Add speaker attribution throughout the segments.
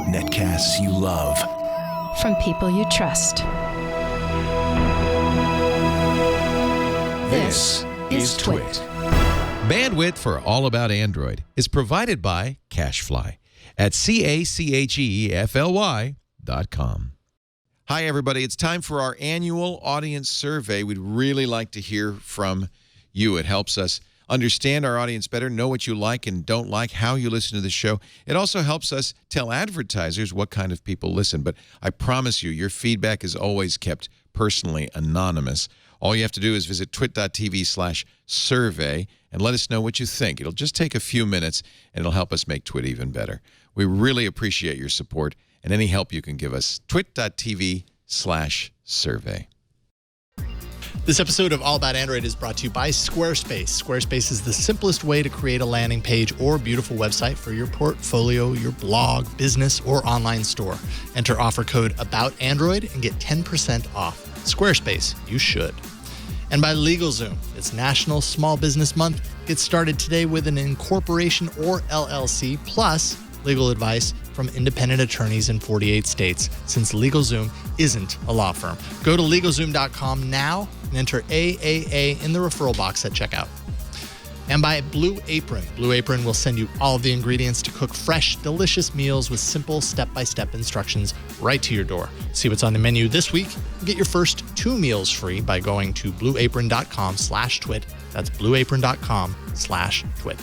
Speaker 1: Netcasts you love.
Speaker 2: From people you trust.
Speaker 1: This is Twit.
Speaker 3: Bandwidth for All About Android is provided by CacheFly at CACHEFLY.com. Hi, everybody. It's time for our annual audience survey. We'd really like to hear from you. It helps us understand our audience better, know what you like and don't like, how you listen to the show. It also helps us tell advertisers what kind of people listen. But I promise you, your feedback is always kept personally anonymous. All you have to do is visit twit.tv/survey and let us know what you think. It'll just take a few minutes, and it'll help us make Twit even better. We really appreciate your support and any help you can give us. twit.tv/survey.
Speaker 4: This episode of All About Android is brought to you by Squarespace. Squarespace is the simplest way to create a landing page or beautiful website for your portfolio, your blog, business, or online store. Enter offer code ABOUTAndroid and get 10% off. Squarespace, you should. And by LegalZoom. It's National Small Business Month. Get started today with an incorporation or LLC, plus legal advice from independent attorneys in 48 states, since LegalZoom isn't a law firm. Go to LegalZoom.com now and enter AAA in the referral box at checkout. And by Blue Apron. Blue Apron will send you all of the ingredients to cook fresh, delicious meals with simple step-by-step instructions right to your door. See what's on the menu this week and get your first 2 meals free by going to blueapron.com/twit. That's blueapron.com/twit.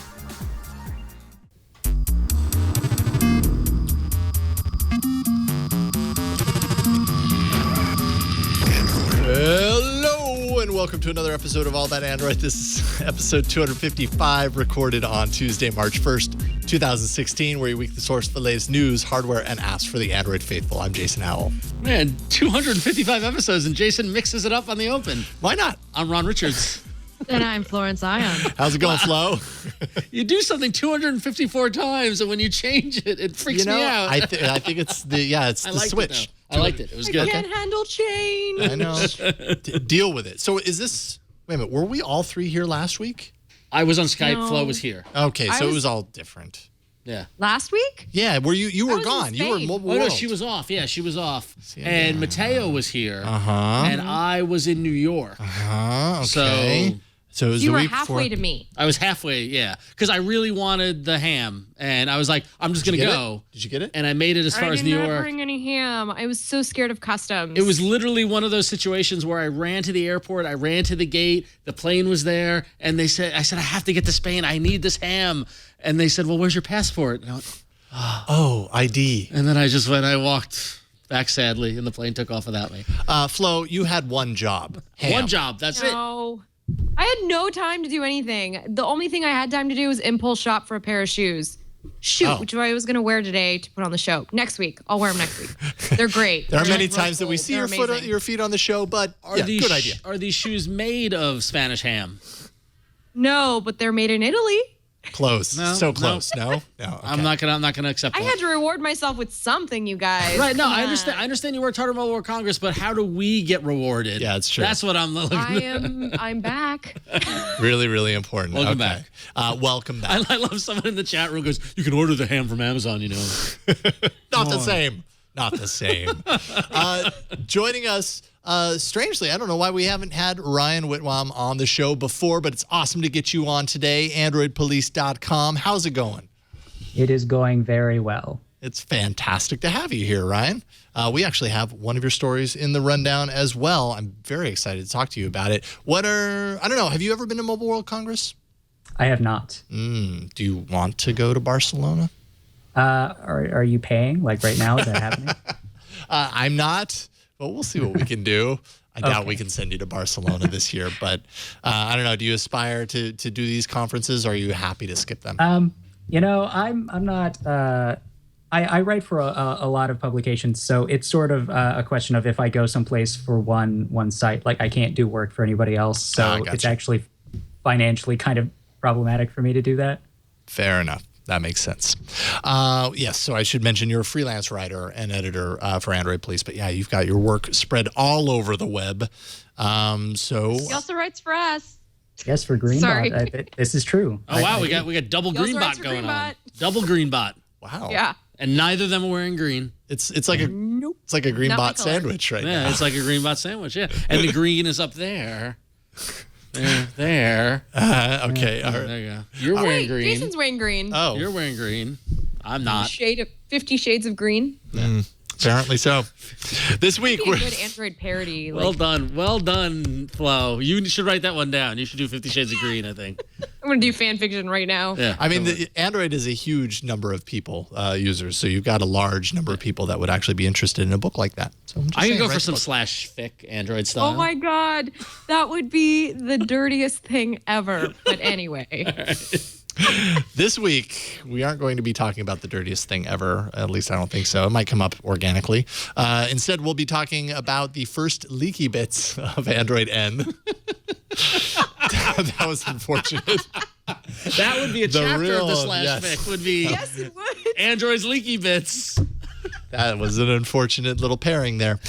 Speaker 4: Hello, and welcome to another episode of All About Android. This is episode 255, recorded on Tuesday, March 1st, 2016, where your weekly source for the latest news, hardware, and apps for the Android faithful. I'm Jason Howell.
Speaker 5: Man, 255 episodes, and Jason mixes it up on the open.
Speaker 4: Why not?
Speaker 5: I'm Ron Richards.
Speaker 6: And I'm Florence Ion.
Speaker 4: How's it going, Flo?
Speaker 5: You do something 254 times, and when you change it, it freaks me out.
Speaker 4: I think it's the switch.
Speaker 5: I liked it. It was good.
Speaker 6: I can't handle change.
Speaker 4: I know. Deal with it. So is this, wait a minute, were we all three here last week?
Speaker 5: I was on Skype.
Speaker 6: No.
Speaker 5: Flo was here.
Speaker 4: Okay, so it was all different.
Speaker 5: Yeah.
Speaker 6: Last week?
Speaker 4: Yeah, were you were
Speaker 6: was in
Speaker 4: gone. You were in
Speaker 6: Spain.
Speaker 4: Mobile
Speaker 5: Oh, no,
Speaker 4: World.
Speaker 5: she was off. Yeah, she was off.
Speaker 4: See,
Speaker 5: and
Speaker 4: yeah.
Speaker 5: Mateo was here.
Speaker 4: Uh-huh.
Speaker 5: And I was in New York.
Speaker 4: Uh-huh, okay. So it was
Speaker 6: You
Speaker 4: the
Speaker 6: were
Speaker 4: week
Speaker 6: halfway
Speaker 4: before.
Speaker 6: to me.
Speaker 5: I was halfway, yeah. Because I really wanted the ham. And I was like, I'm just going to go.
Speaker 4: Did you get it?
Speaker 5: And I made it as far as New
Speaker 6: I did
Speaker 5: York.
Speaker 6: not bring any ham. I was so scared of customs.
Speaker 5: It was literally one of those situations where I ran to the airport, I ran to the gate, the plane was there, and I said, I have to get to Spain. I need this ham. And they said, well, where's your passport? And I went,
Speaker 4: Oh, ID.
Speaker 5: and then I walked back sadly, and the plane took off without me.
Speaker 4: Flo, you had one job. Ham.
Speaker 5: One job, that's it.
Speaker 6: No. I had no time to do anything. The only thing I had time to do was impulse shop for a pair of shoes. Which I was going to wear today to put on the show. Next week. I'll wear them next week. They're great.
Speaker 4: There are
Speaker 6: They're
Speaker 4: many
Speaker 6: like
Speaker 4: times that we see
Speaker 6: They're
Speaker 4: your feet on the show, but good idea.
Speaker 5: Are these shoes made of Spanish ham?
Speaker 6: No, but they're made in Italy.
Speaker 4: Close.
Speaker 5: No,
Speaker 4: So
Speaker 5: no.
Speaker 4: close. No? No. Okay.
Speaker 5: I'm not gonna accept
Speaker 6: I
Speaker 5: that.
Speaker 6: had to reward myself with something, you guys.
Speaker 5: Right, no,
Speaker 6: Come
Speaker 5: I
Speaker 6: on.
Speaker 5: understand. I understand you worked hard at Mobile World Congress, but how do we get rewarded?
Speaker 4: Yeah, it's true.
Speaker 5: That's what I'm looking for.
Speaker 6: I'm back.
Speaker 4: Really, really important.
Speaker 5: Welcome
Speaker 4: back. Welcome back.
Speaker 5: I love someone in the chat room goes, you can order the ham from Amazon, you know.
Speaker 4: Not the same. Not the same. Joining us, strangely, I don't know why we haven't had Ryan Whitwam on the show before, but it's awesome to get you on today. AndroidPolice.com. How's it going?
Speaker 7: It is going very well.
Speaker 4: It's fantastic to have you here, Ryan. We actually have one of your stories in the rundown as well. I'm very excited to talk to you about it. I don't know, have you ever been to Mobile World Congress?
Speaker 7: I have not.
Speaker 4: Do you want to go to Barcelona?
Speaker 7: Are you paying? Like right now, is that happening?
Speaker 4: I'm not, but we'll see what we can do. I doubt we can send you to Barcelona this year, but I don't know. Do you aspire to do these conferences, or are you happy to skip them?
Speaker 7: I'm not. I write for a lot of publications, so it's sort of a question of if I go someplace for one site, like I can't do work for anybody else. So it's actually financially kind of problematic for me to do that.
Speaker 4: Fair enough. That makes sense. Yes, so I should mention you're a freelance writer and editor for Android Police, but yeah, you've got your work spread all over the web.
Speaker 6: He also writes for us.
Speaker 7: Yes, for
Speaker 6: Sorry.
Speaker 7: Greenbot. This is true.
Speaker 5: Oh wow, we got double Greenbot going on. Double Greenbot.
Speaker 4: Wow.
Speaker 6: Yeah.
Speaker 5: And neither of them are wearing green.
Speaker 4: It's like a green
Speaker 6: Not my
Speaker 4: bot
Speaker 6: color.
Speaker 4: sandwich right
Speaker 5: Yeah,
Speaker 4: now.
Speaker 5: it's like a green bot sandwich. Yeah, and the green is up there. There.
Speaker 4: Okay. All right.
Speaker 5: There you go. You're wearing green.
Speaker 6: Jason's wearing green.
Speaker 4: Oh,
Speaker 5: You're wearing green. I'm not.
Speaker 6: 50 Shades of Green.
Speaker 4: apparently so. This week
Speaker 6: Be a
Speaker 4: we're
Speaker 6: good Android parody.
Speaker 5: Well done, Flo. You should write that one down. You should do 50 Shades of Green, I think.
Speaker 6: I'm going to do fan fiction right now.
Speaker 5: Yeah.
Speaker 4: I mean, Android is a huge number of people, users, so you've got a large number of people that would actually be interested in a book like that. So
Speaker 5: I can go for some /fic Android style.
Speaker 6: Oh my God. That would be the dirtiest thing ever. But anyway.
Speaker 4: This week, we aren't going to be talking about the dirtiest thing ever. At least I don't think so. It might come up organically. Instead, we'll be talking about the first leaky bits of Android N. That was unfortunate.
Speaker 5: That would be a chapter of the /fic. Would be
Speaker 6: Yes, it would.
Speaker 5: Android's leaky bits.
Speaker 4: That was an unfortunate little pairing there.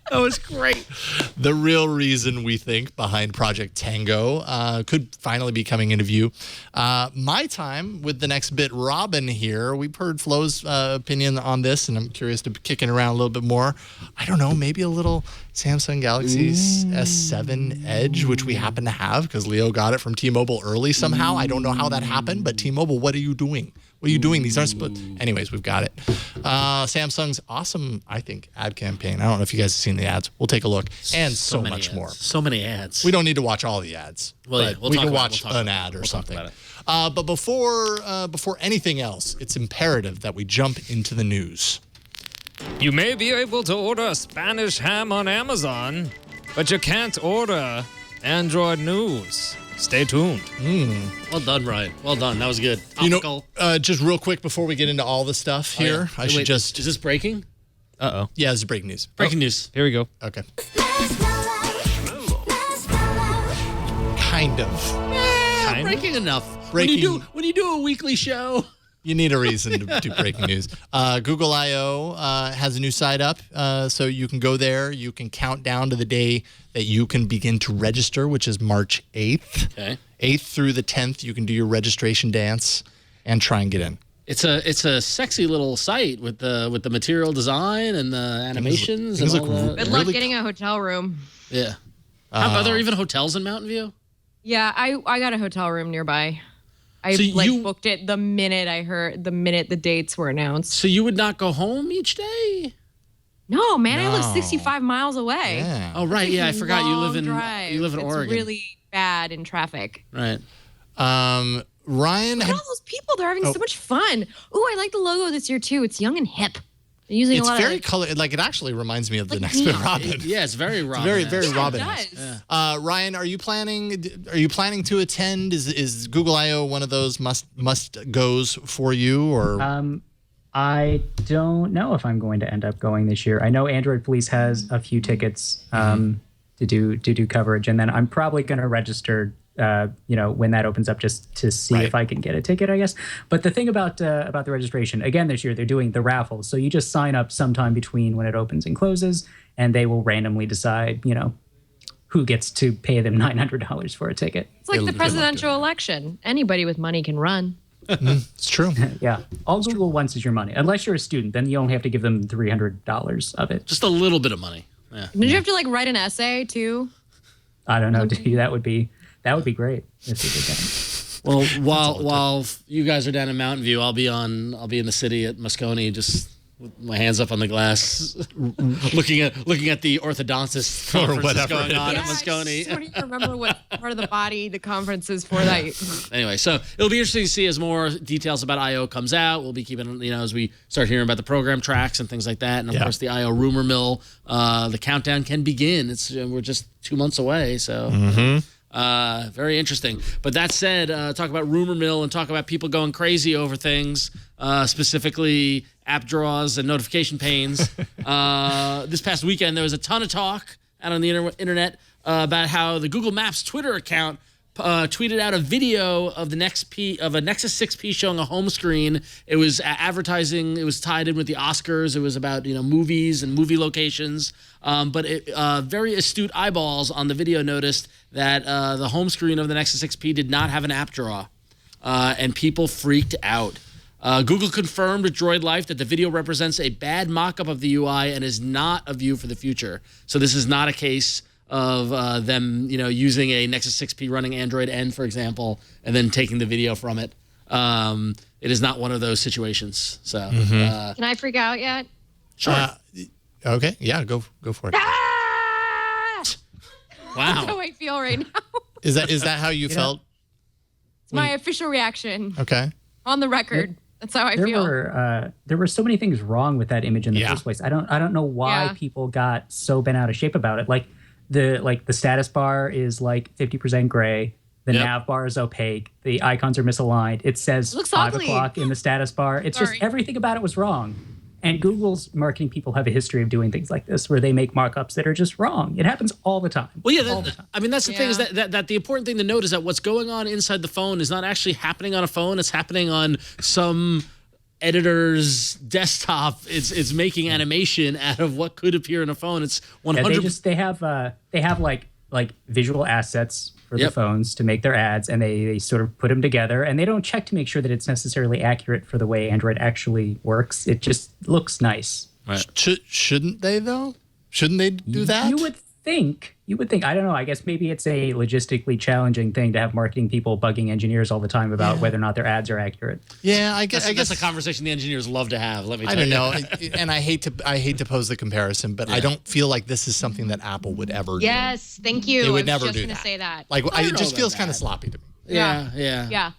Speaker 5: That was great.
Speaker 4: The real reason we think behind Project Tango could finally be coming into view. My time with the NextBit Robin here, we've heard Flo's opinion on this, and I'm curious to kick it around a little bit more. I don't know, maybe a little Samsung Galaxy S7 Edge, which we happen to have because Leo got it from T-Mobile early somehow. I don't know how that happened, but T-Mobile, what are you doing? What are you doing? These aren't anyways, we've got it. Samsung's awesome, I think, ad campaign. I don't know if you guys have seen the ads. We'll take a look. And so
Speaker 5: many
Speaker 4: much
Speaker 5: ads.
Speaker 4: more.
Speaker 5: So many ads.
Speaker 4: We don't need to watch all the ads.
Speaker 5: Well, yeah,
Speaker 4: but we can watch an ad or something. But before anything else, it's imperative that we jump into the news.
Speaker 1: You may be able to order a Spanish ham on Amazon, but you can't order Android news. Stay tuned.
Speaker 5: Well done, Ryan. Well done. That was good.
Speaker 4: You
Speaker 5: Topical.
Speaker 4: know, just real quick before we get into all the stuff here,
Speaker 5: yeah.
Speaker 4: I should
Speaker 5: Wait,
Speaker 4: just...
Speaker 5: Is this breaking?
Speaker 1: Uh-oh.
Speaker 4: Yeah, this is breaking news.
Speaker 5: Breaking news.
Speaker 1: Here we go.
Speaker 4: Okay. Kind of.
Speaker 5: Breaking enough.
Speaker 4: Breaking-
Speaker 5: When you do a weekly show.
Speaker 4: You need a reason to do breaking news. Google I.O. Has a new site up, so you can go there. You can count down to the day that you can begin to register, which is March 8th.
Speaker 5: Okay.
Speaker 4: 8th through the 10th, you can do your registration dance and try and get in.
Speaker 5: It's a sexy little site with the material design and the animations and
Speaker 4: things
Speaker 5: all
Speaker 4: look
Speaker 5: the,
Speaker 6: Good luck getting a hotel room.
Speaker 5: yeah. Are there even hotels in Mountain View?
Speaker 6: Yeah, I got a hotel room nearby. I
Speaker 5: So you-
Speaker 6: booked it the minute the dates were announced.
Speaker 5: So you would not go home each day?
Speaker 6: No, man, I live
Speaker 4: No.
Speaker 6: 65 miles away.
Speaker 4: Yeah.
Speaker 5: Oh right, yeah, I forgot you live
Speaker 6: Long
Speaker 5: in
Speaker 6: drive.
Speaker 5: you live in
Speaker 6: it's
Speaker 5: Oregon.
Speaker 6: really bad in traffic.
Speaker 5: Right.
Speaker 4: Ryan,
Speaker 6: Look at all those people. They're having so much fun. Ooh, I like the logo this year too. It's young and hip. They're using
Speaker 4: it's
Speaker 6: a lot
Speaker 4: very
Speaker 6: of
Speaker 4: color. Like it actually reminds me of the
Speaker 6: Like
Speaker 4: NextBit
Speaker 6: neon.
Speaker 4: Robin.
Speaker 5: Yeah, it's very Robin.
Speaker 4: Very, very
Speaker 6: Yeah,
Speaker 4: Robin.
Speaker 6: it does.
Speaker 4: Ryan, are you planning to attend? Is Google I/O one of those must goes for you, or
Speaker 7: I don't know if I'm going to end up going this year. I know Android Police has a few tickets to do coverage, and then I'm probably going to register. When that opens up, just to see
Speaker 4: Right.
Speaker 7: if I can get a ticket, I guess. But the thing about the registration, again, this year they're doing the raffle, so you just sign up sometime between when it opens and closes, and they will randomly decide, who gets to pay them $900 for a ticket.
Speaker 6: It's like the presidential election. Anybody with money can run.
Speaker 4: it's true.
Speaker 7: Yeah, all Google wants is your money. Unless you're a student, then you only have to give them $300 of it.
Speaker 5: Just a little bit of money. Yeah.
Speaker 6: Did you have to write an essay too?
Speaker 7: I don't know, dude. That would be great if we did that.
Speaker 5: Well, while you guys are down in Mountain View, I'll be in the city at Moscone, just with my hands up on the glass, looking at the orthodontist conference
Speaker 4: whatever
Speaker 5: going on
Speaker 6: Yeah,
Speaker 5: at
Speaker 6: I just
Speaker 5: Moscone.
Speaker 6: don't even remember what part of the body the conference is for that.
Speaker 5: Anyway, so it'll be interesting to see as more details about I/O comes out. We'll be keeping, as we start hearing about the program tracks and things like that, and of course the I/O rumor mill. The countdown can begin. We're just 2 months away, so. Very interesting. But that said, talk about rumor mill and talk about people going crazy over things, specifically app draws and notification panes. This past weekend, there was a ton of talk out on the internet about how the Google Maps Twitter account tweeted out a video of the a Nexus 6P showing a home screen. It was advertising. It was tied in with the Oscars. It was about movies and movie locations. But very astute eyeballs on the video noticed that the home screen of the Nexus 6P did not have an app drawer, and people freaked out. Google confirmed with Droid Life that the video represents a bad mock-up of the UI and is not a view for the future. So this is not a case of them, using a Nexus 6P running Android N, for example, and then taking the video from it. It is not one of those situations. So,
Speaker 6: can I freak out yet?
Speaker 5: Sure.
Speaker 4: Okay. Yeah. Go for it.
Speaker 6: Ah!
Speaker 5: Wow.
Speaker 6: That's how I feel right now.
Speaker 4: Is that how you felt?
Speaker 6: It's my official reaction.
Speaker 4: Okay.
Speaker 6: On the record. That's how I feel.
Speaker 7: There were so many things wrong with that image in the first place. I don't know why people got so bent out of shape about it. Like the status bar is like 50% gray. The nav bar is opaque. The icons are misaligned. It says 5 o'clock in the status bar. It's just everything about it was wrong. And Google's marketing people have a history of doing things like this, where they make markups that are just wrong. It happens all the time.
Speaker 5: Well, I mean, that's the thing is that the important thing to note is that what's going on inside the phone is not actually happening on a phone. It's happening on some editor's desktop. It's making animation out of what could appear in a phone. It's 100%.
Speaker 7: They have like visual assets for the phones to make their ads, and they sort of put them together, and they don't check to make sure that it's necessarily accurate for the way Android actually works. It just looks nice.
Speaker 4: Right. Shouldn't they, though? Shouldn't they do that?
Speaker 7: You would think. I don't know. I guess maybe it's a logistically challenging thing to have marketing people bugging engineers all the time about whether or not their ads are accurate.
Speaker 4: Yeah, I guess
Speaker 5: that's a conversation the engineers love to have. Let me tell you.
Speaker 4: I don't know. And I hate to pose the comparison, but I don't feel like this is something that Apple would ever do.
Speaker 6: Yes, thank you.
Speaker 4: They would never do that.
Speaker 6: I was just going to say that.
Speaker 4: Like, it just feels kind of sloppy to me.
Speaker 5: Yeah.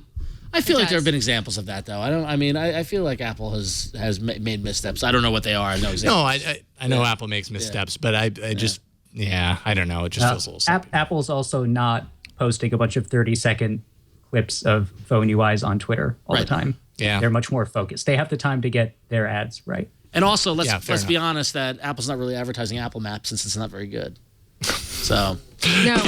Speaker 5: I feel like there have been examples of that, though. I feel like Apple has made missteps. I don't know what they are. No examples.
Speaker 4: No, I know Apple makes missteps, but I just. Yeah, I don't know. It just feels a little sloppy.
Speaker 7: Apple's also not posting a bunch of 30-second clips of phone UIs on Twitter all the time.
Speaker 4: Yeah.
Speaker 7: They're much more focused. They have the time to get their ads right.
Speaker 5: And also, let's be honest that Apple's not really advertising Apple Maps since it's not very good. So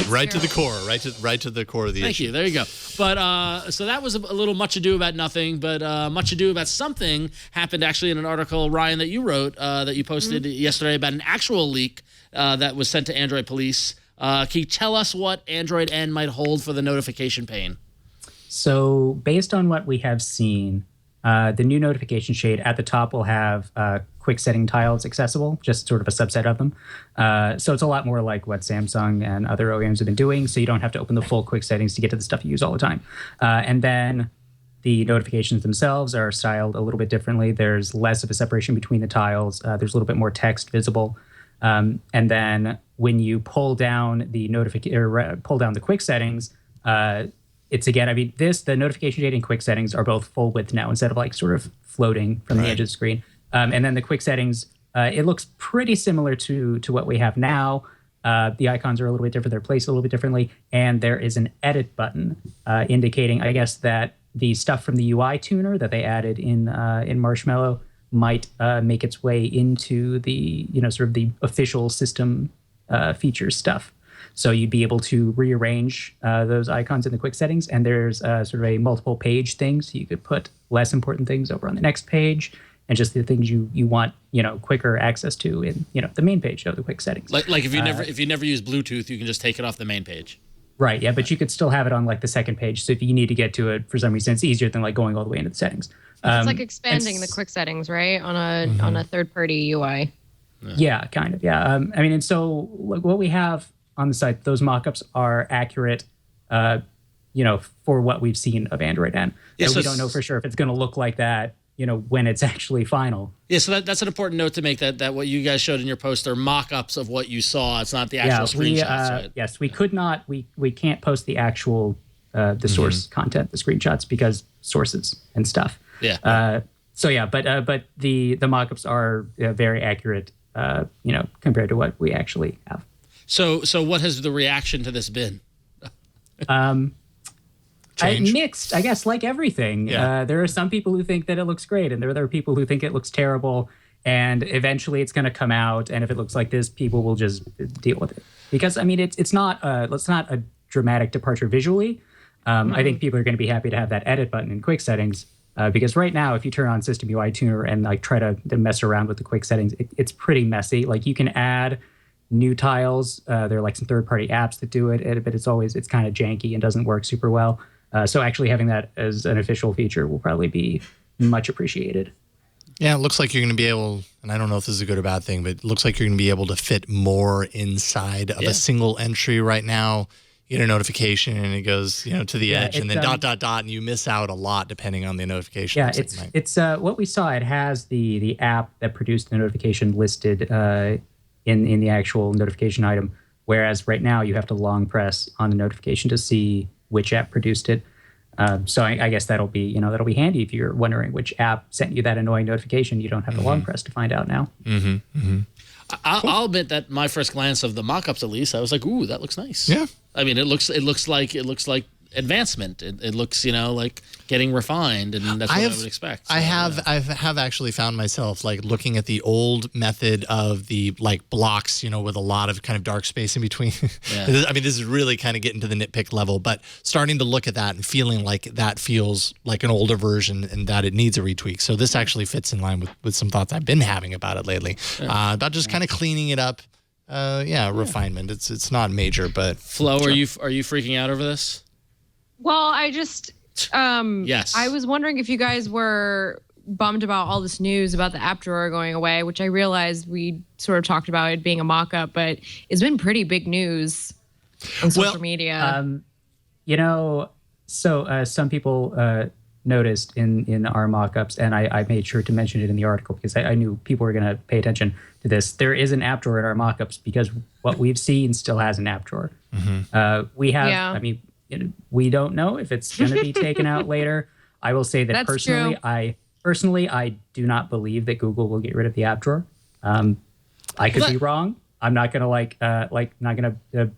Speaker 4: right to the core, right to the core of the issue.
Speaker 5: Thank you. There you go. But so that was a little much ado about nothing, but much ado about something happened actually in an article, Ryan, that you wrote that you posted yesterday about an actual leak that was sent to Android police. Can you tell us what Android N might hold for the notification pane?
Speaker 7: So based on what we have seen, the new notification shade at the top will have quick setting tiles accessible, just sort of a subset of them. So it's a lot more like what Samsung and other OEMs have been doing, so you don't have to open the full quick settings to get to the stuff you use all the time. And then the notifications themselves are styled a little bit differently. There's less of a separation between the tiles. There's a little bit more text visible. And then when you pull down the pull down the quick settings, it's again, the notification shade and quick settings are both full width now instead of like sort of floating from the edge of the screen. And then the quick settings, it looks pretty similar to what we have now. The icons are a little bit different. They're placed a little bit differently. And there is an edit button indicating, I guess, that the stuff from the UI tuner that they added in Marshmallow might make its way into the, sort of the official system features stuff. So you'd be able to rearrange those icons in the quick settings, and there's sort of a multiple page thing, so you could put less important things over on the next page, and just the things you want, quicker access to in, the main page of the quick settings.
Speaker 5: Like if you never use Bluetooth, you can just take it off the main page.
Speaker 7: Right, yeah, but you could still have it on like the second page. So if you need to get to it for some reason, it's easier than like going all the way into the settings.
Speaker 6: It's like expanding the quick settings, right, on a third-party UI.
Speaker 7: Yeah, kind of. Yeah, and so what we have on the site, those mockups are accurate, for what we've seen of Android N. Yeah, so we don't know for sure if it's going to look like that, when it's actually final.
Speaker 5: Yeah, so that's an important note to make, that what you guys showed in your post are mock-ups of what you saw. It's not the actual screenshots, right?
Speaker 7: Yes, we could not, we can't post the actual, the source content, the screenshots, because sources and stuff.
Speaker 5: Yeah.
Speaker 7: But the mock-ups are very accurate, compared to what we actually have.
Speaker 5: So what has the reaction to this been?
Speaker 7: Mixed, I guess, like everything.
Speaker 5: Yeah.
Speaker 7: There are some people who think that it looks great, and there are other people who think it looks terrible. And eventually, it's going to come out. And if it looks like this, people will just deal with it. Because it's not a dramatic departure visually. I think people are going to be happy to have that edit button in quick settings. Because right now, if you turn on System UI Tuner and like try to mess around with the quick settings, it's pretty messy. Like you can add new tiles. There are like some third-party apps that do it, but it's kind of janky and doesn't work super well. So actually having that as an official feature will probably be much appreciated.
Speaker 4: Yeah, it looks like you're going to be able, and I don't know if this is a good or bad thing, but it looks like you're going to be able to fit more inside of a single entry right now. You get a notification and it goes, to the edge, and then ... and you miss out a lot depending on the notification.
Speaker 7: Yeah, it's what we saw. It has the app that produced the notification listed in the actual notification item, whereas right now you have to long press on the notification to see which app produced it. So I guess that'll be handy if you're wondering which app sent you that annoying notification. You don't have to long press to find out now.
Speaker 5: I'll admit that my first glance of the mock-ups, at least, I was like, "Ooh, that looks nice."
Speaker 4: Yeah.
Speaker 5: I mean, it looks like advancement. It looks, like getting refined, and that's what I would expect. So,
Speaker 4: I have actually found myself like looking at the old method of the like blocks, with a lot of kind of dark space in between. Yeah. I mean, this is really kind of getting to the nitpick level, but starting to look at that and feeling like that feels like an older version and that it needs a retweak. So this actually fits in line with some thoughts I've been having about it lately, about just kind of cleaning it up. Refinement. It's not major, but
Speaker 5: Flo, are you freaking out over this?
Speaker 6: Well, I just
Speaker 5: yes.
Speaker 6: I was wondering if you guys were bummed about all this news about the app drawer going away, which I realized we sort of talked about it being a mock-up, but it's been pretty big news on social media.
Speaker 7: Some people noticed in our mock-ups, and I made sure to mention it in the article because I knew people were going to pay attention to this. There is an app drawer in our mock-ups because what we've seen still has an app drawer. We have, I mean, we don't know if it's going to be taken out later. I will say that
Speaker 6: That's
Speaker 7: personally, I do not believe that Google will get rid of the app drawer. I could be wrong. I'm not going to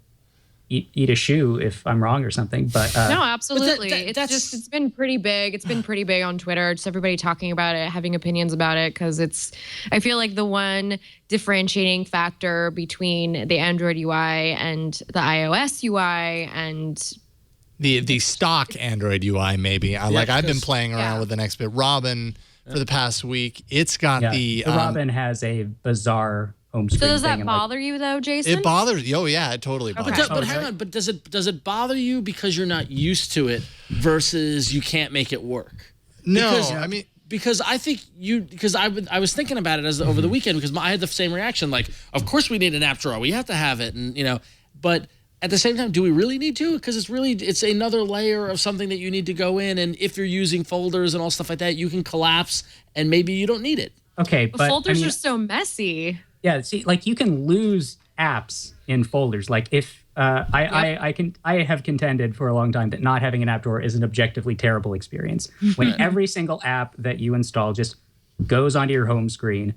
Speaker 7: eat a shoe if I'm wrong or something, but
Speaker 6: no, absolutely. It's been pretty big. It's been pretty big on Twitter. Just everybody talking about it, having opinions about it, because I feel like the one differentiating factor between the Android UI and the iOS UI and
Speaker 4: the stock Android UI, maybe. I've been playing around with the NextBit Robin for the past week. It's got the
Speaker 7: Robin has a bizarre home screen.
Speaker 6: So does that bother you though, Jason?
Speaker 4: It bothers you. Oh yeah, it totally bothers me.
Speaker 5: But hang on, but does it bother you because you're not used to it versus you can't make it work?
Speaker 4: No,
Speaker 5: because I think I was thinking about it over the weekend because I had the same reaction. Like, of course we need an app drawer. We have to have it, and but at the same time, do we really need to? Because it's another layer of something that you need to go in, and if you're using folders and all stuff like that, you can collapse, and maybe you don't need it.
Speaker 7: Okay, but
Speaker 6: folders are so messy.
Speaker 7: Yeah, see, like you can lose apps in folders. Like if I have contended for a long time that not having an app drawer is an objectively terrible experience. When every single app that you install just goes onto your home screen,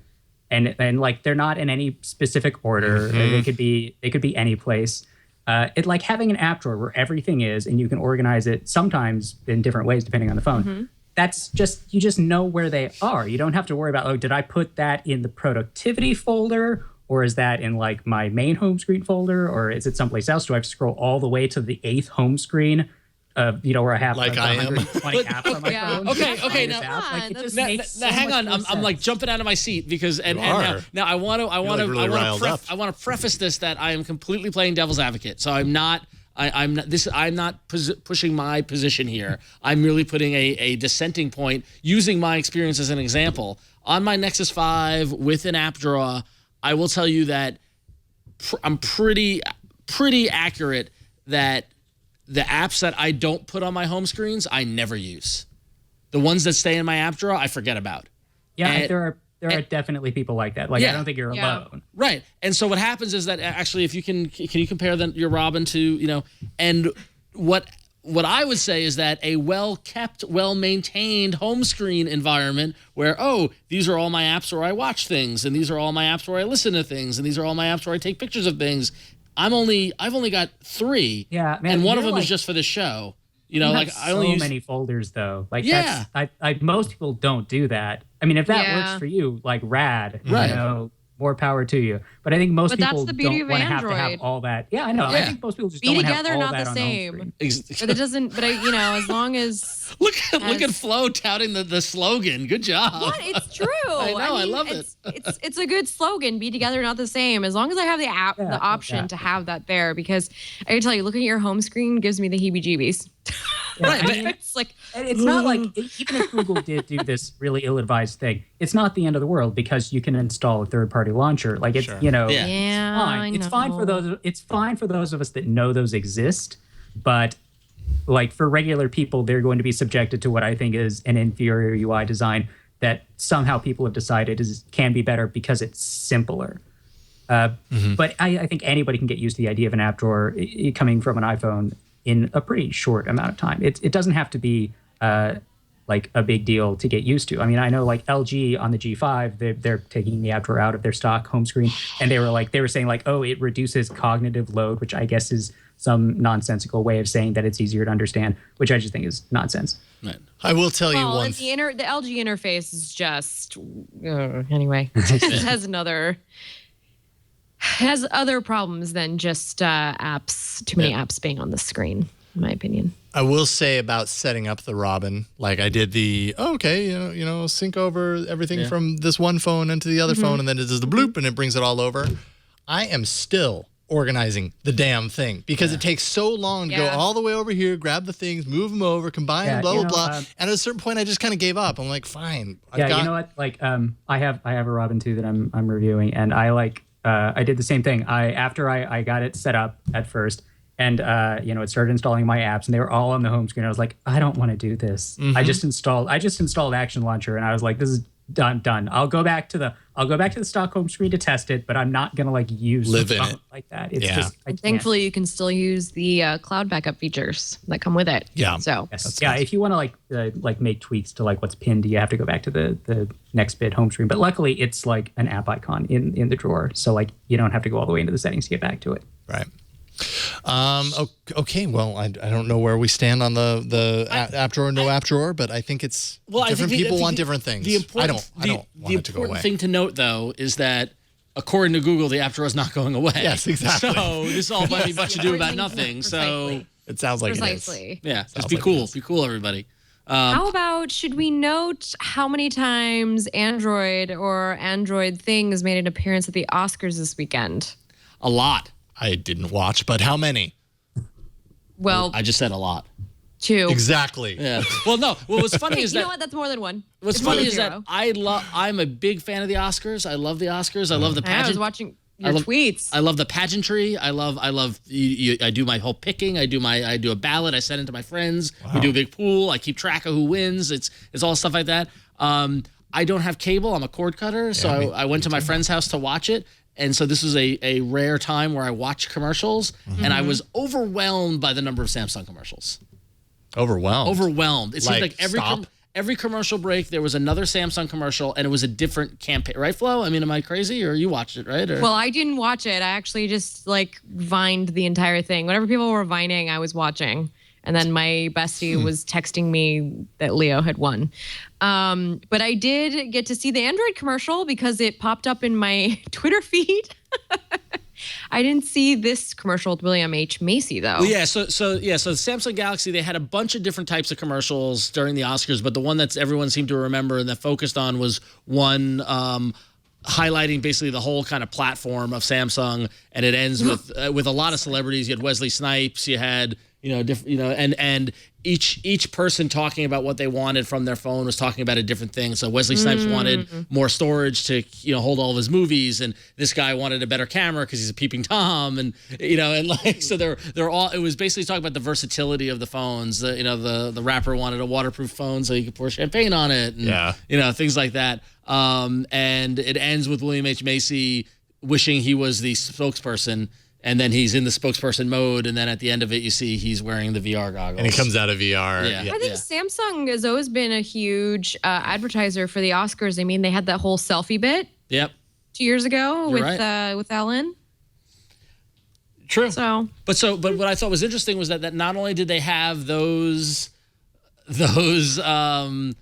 Speaker 7: and like they're not in any specific order. They could be any place. It like having an app drawer where everything is, and you can organize it sometimes in different ways depending on the phone. That's just, you just know where they are. You don't have to worry about, did I put that in the productivity folder, or is that in like my main home screen folder, or is it someplace else? Do I have to scroll all the way to the 8th home screen? Where I have
Speaker 4: like
Speaker 7: 120 apps on my phone.
Speaker 5: Okay.
Speaker 7: Now
Speaker 5: hang on. I'm like jumping out of my seat because now I want to preface this that I am completely playing devil's advocate. So I'm not pushing my position here. I'm merely putting a dissenting point using my experience as an example. On my Nexus 5 with an app drawer, I will tell you that I'm pretty accurate that the apps that I don't put on my home screens, I never use. The ones that stay in my app drawer, I forget about.
Speaker 7: Yeah, there are definitely people like that. Like, I don't think you're alone.
Speaker 5: Right. And so what happens is that actually, if you can you compare your Robin to, and what I would say is that a well-kept, well-maintained home screen environment where, these are all my apps where I watch things, and these are all my apps where I listen to things, and these are all my apps where I take pictures of things. I've only got 3.
Speaker 7: Yeah, man,
Speaker 5: and one of them is just for the show. I only use
Speaker 7: many folders though. Like most people don't do that. I mean, if that works for you, like rad,
Speaker 5: right?
Speaker 7: more power to you. But I think most
Speaker 6: But that's
Speaker 7: people
Speaker 6: the beauty
Speaker 7: don't
Speaker 6: of
Speaker 7: want to have
Speaker 6: Android.
Speaker 7: all that. Yeah, I know. I think most people just
Speaker 6: Be
Speaker 7: don't want to
Speaker 6: together,
Speaker 7: have all
Speaker 6: not
Speaker 7: that
Speaker 6: the
Speaker 7: on the home
Speaker 6: same.
Speaker 7: screen.
Speaker 6: But it doesn't. But as long as
Speaker 5: look at Flo touting the slogan. Good job.
Speaker 6: what? It's true.
Speaker 5: I know. I
Speaker 6: mean,
Speaker 5: love it.
Speaker 6: It's a good slogan. Be together, not the same. As long as I have the option to have that there, because I can tell you, looking at your home screen gives me the heebie-jeebies.
Speaker 5: Right,
Speaker 6: I mean, it's like
Speaker 7: And it's not like, even if Google did do this really ill-advised thing, it's not the end of the world because you can install a third-party launcher. Like it's, you know,
Speaker 6: yeah,
Speaker 7: fine. It's fine for those. It's fine for those of us that know those exist, but like for regular people, they're going to be subjected to what I think is an inferior UI design that somehow people have decided can be better because it's simpler. But I think anybody can get used to the idea of an app drawer coming from an iPhone in a pretty short amount of time. It doesn't have to be like a big deal to get used to. I mean, I know like LG on the G5, they're taking the app drawer out of their stock home screen, and they were saying like, oh, it reduces cognitive load, which I guess is some nonsensical way of saying that it's easier to understand, which I just think is nonsense.
Speaker 5: Right.
Speaker 4: I will tell you one.
Speaker 6: The LG interface is just anyway. It has other problems than just apps. Too many apps being on the screen, in my opinion.
Speaker 4: I will say about setting up the Robin, like I did sync over everything from this one phone into the other phone, and then it does the bloop and it brings it all over. I am still organizing the damn thing because it takes so long to go all the way over here, grab the things, move them over, combine them, blah, blah, blah. And at a certain point, I just kind of gave up. I'm like, fine.
Speaker 7: You know what? Like, I have a Robin too that I'm reviewing, and I did the same thing. After I got it set up at first, and it started installing my apps, and they were all on the home screen. I was like, I don't want to do this. I just installed Action Launcher, and I was like, this is done. I'll go back to the stock home screen to test it, but I'm not gonna live in it like that. It's just
Speaker 6: thankfully you can still use the cloud backup features that come with it.
Speaker 4: Yeah.
Speaker 6: So
Speaker 7: if you want to make tweaks to what's pinned, you have to go back to the NextBit home screen. But luckily, it's like an app icon in the drawer, so you don't have to go all the way into the settings to get back to it.
Speaker 4: Right. Okay. Well, I don't know where we stand on the app drawer, no app drawer, but I think it's different people want different things. I don't want it to go away.
Speaker 5: The important thing to note, though, is that according to Google, the app drawer is not going away.
Speaker 4: Yes, exactly.
Speaker 5: So this all might be much ado about nothing. So
Speaker 4: it sounds like
Speaker 6: precisely.
Speaker 4: It is.
Speaker 5: Yeah, just be cool. Be cool, everybody.
Speaker 6: How about, should we note how many times Android or Android things made an appearance at the Oscars this weekend?
Speaker 5: A lot.
Speaker 4: I didn't watch, but how many?
Speaker 6: Well,
Speaker 5: I just said a lot.
Speaker 6: 2.
Speaker 4: Exactly.
Speaker 5: Yeah. Well, no. Well, what's funny is
Speaker 6: you know what? That's more than 1.
Speaker 5: What's funny is that I'm a big fan of the Oscars. I love the Oscars. I love the pageant.
Speaker 6: I was watching your tweets.
Speaker 5: I love the pageantry. I love. I do my whole picking. I do a ballot. I send it to my friends. Wow. We do a big pool. I keep track of who wins. It's all stuff like that. I don't have cable. I'm a cord cutter, so I went to my friend's house to watch it. And so this was a rare time where I watched commercials, and I was overwhelmed by the number of Samsung commercials. Overwhelmed. It seemed like every commercial break, there was another Samsung commercial, and it was a different campaign. Right, Flo? I mean, am I crazy? Or you watched it, right?
Speaker 6: Well, I didn't watch it. I actually just vined the entire thing. Whenever people were vining, I was watching. And then my bestie was texting me that Leo had won. But I did get to see the Android commercial because it popped up in my Twitter feed. I didn't see this commercial with William H. Macy, though.
Speaker 5: Well, so the Samsung Galaxy, they had a bunch of different types of commercials during the Oscars, but the one that everyone seemed to remember and that focused on was one highlighting basically the whole kind of platform of Samsung, and it ends with a lot of celebrities. You had Wesley Snipes, you had and each person talking about what they wanted from their phone was talking about a different thing. So Wesley Snipes wanted more storage to hold all of his movies, and this guy wanted a better camera because he's a peeping Tom, and so they're all. It was basically talking about the versatility of the phones. The rapper wanted a waterproof phone so he could pour champagne on it, and things like that. And it ends with William H. Macy wishing he was the spokesperson. And then he's in the spokesperson mode, and then at the end of it, you see he's wearing the VR goggles.
Speaker 4: And he comes out of VR.
Speaker 5: Yeah.
Speaker 6: I think Samsung has always been a huge advertiser for the Oscars. I mean, they had that whole selfie bit.
Speaker 5: Yep.
Speaker 6: 2 years ago
Speaker 5: You're right.
Speaker 6: with Ellen.
Speaker 5: True.
Speaker 6: But
Speaker 5: what I thought was interesting was that not only did they have the William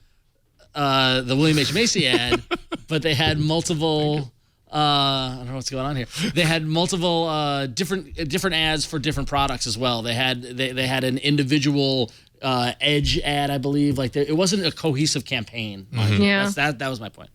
Speaker 5: H. Macy ad, but they had multiple I don't know what's going on here. They had multiple different ads for different products as well. They had an individual Edge ad, I believe. Like it wasn't a cohesive campaign.
Speaker 6: Yeah,
Speaker 5: that was my point.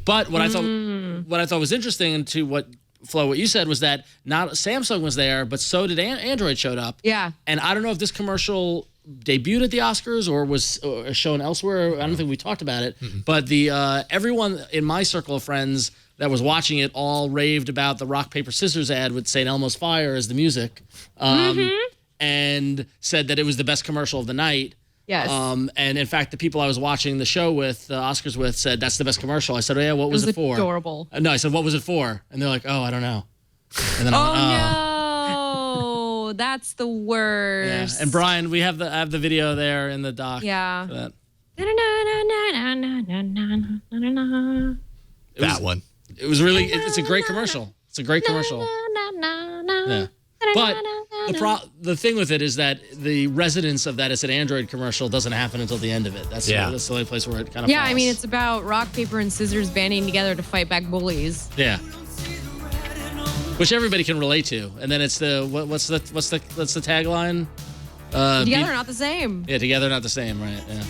Speaker 5: But what I thought was interesting, and to what Flo, what you said was that not Samsung was there, but so did Android showed up.
Speaker 6: Yeah.
Speaker 5: And I don't know if this commercial debuted at the Oscars or was shown elsewhere. I don't think we talked about it. But the everyone in my circle of friends that was watching it all raved about the rock, paper, scissors ad with St. Elmo's Fire as the music. And said that it was the best commercial of the night.
Speaker 6: Yes.
Speaker 5: And in fact, the people I was watching the show with, the Oscars with, said that's the best commercial. I said, oh yeah, what was it for?
Speaker 6: Adorable.
Speaker 5: No, I said, what was it for? And they're like, oh, I don't know. And then
Speaker 6: no, that's the worst.
Speaker 5: Yeah. And Brian, we have the video there in the doc.
Speaker 6: Yeah.
Speaker 5: For that.
Speaker 4: That one.
Speaker 5: It was really. It's a great commercial. It's a great commercial. Yeah. But the thing with it is that the resonance of that as an Android commercial doesn't happen until the end of it. That's the only place where it kind of
Speaker 6: Yeah,
Speaker 5: falls.
Speaker 6: I mean, it's about rock, paper, and scissors banding together to fight back bullies.
Speaker 5: Yeah. Which everybody can relate to. And then it's the what's the tagline?
Speaker 6: Together, not the same.
Speaker 5: Yeah, together, not the same, right? Yeah.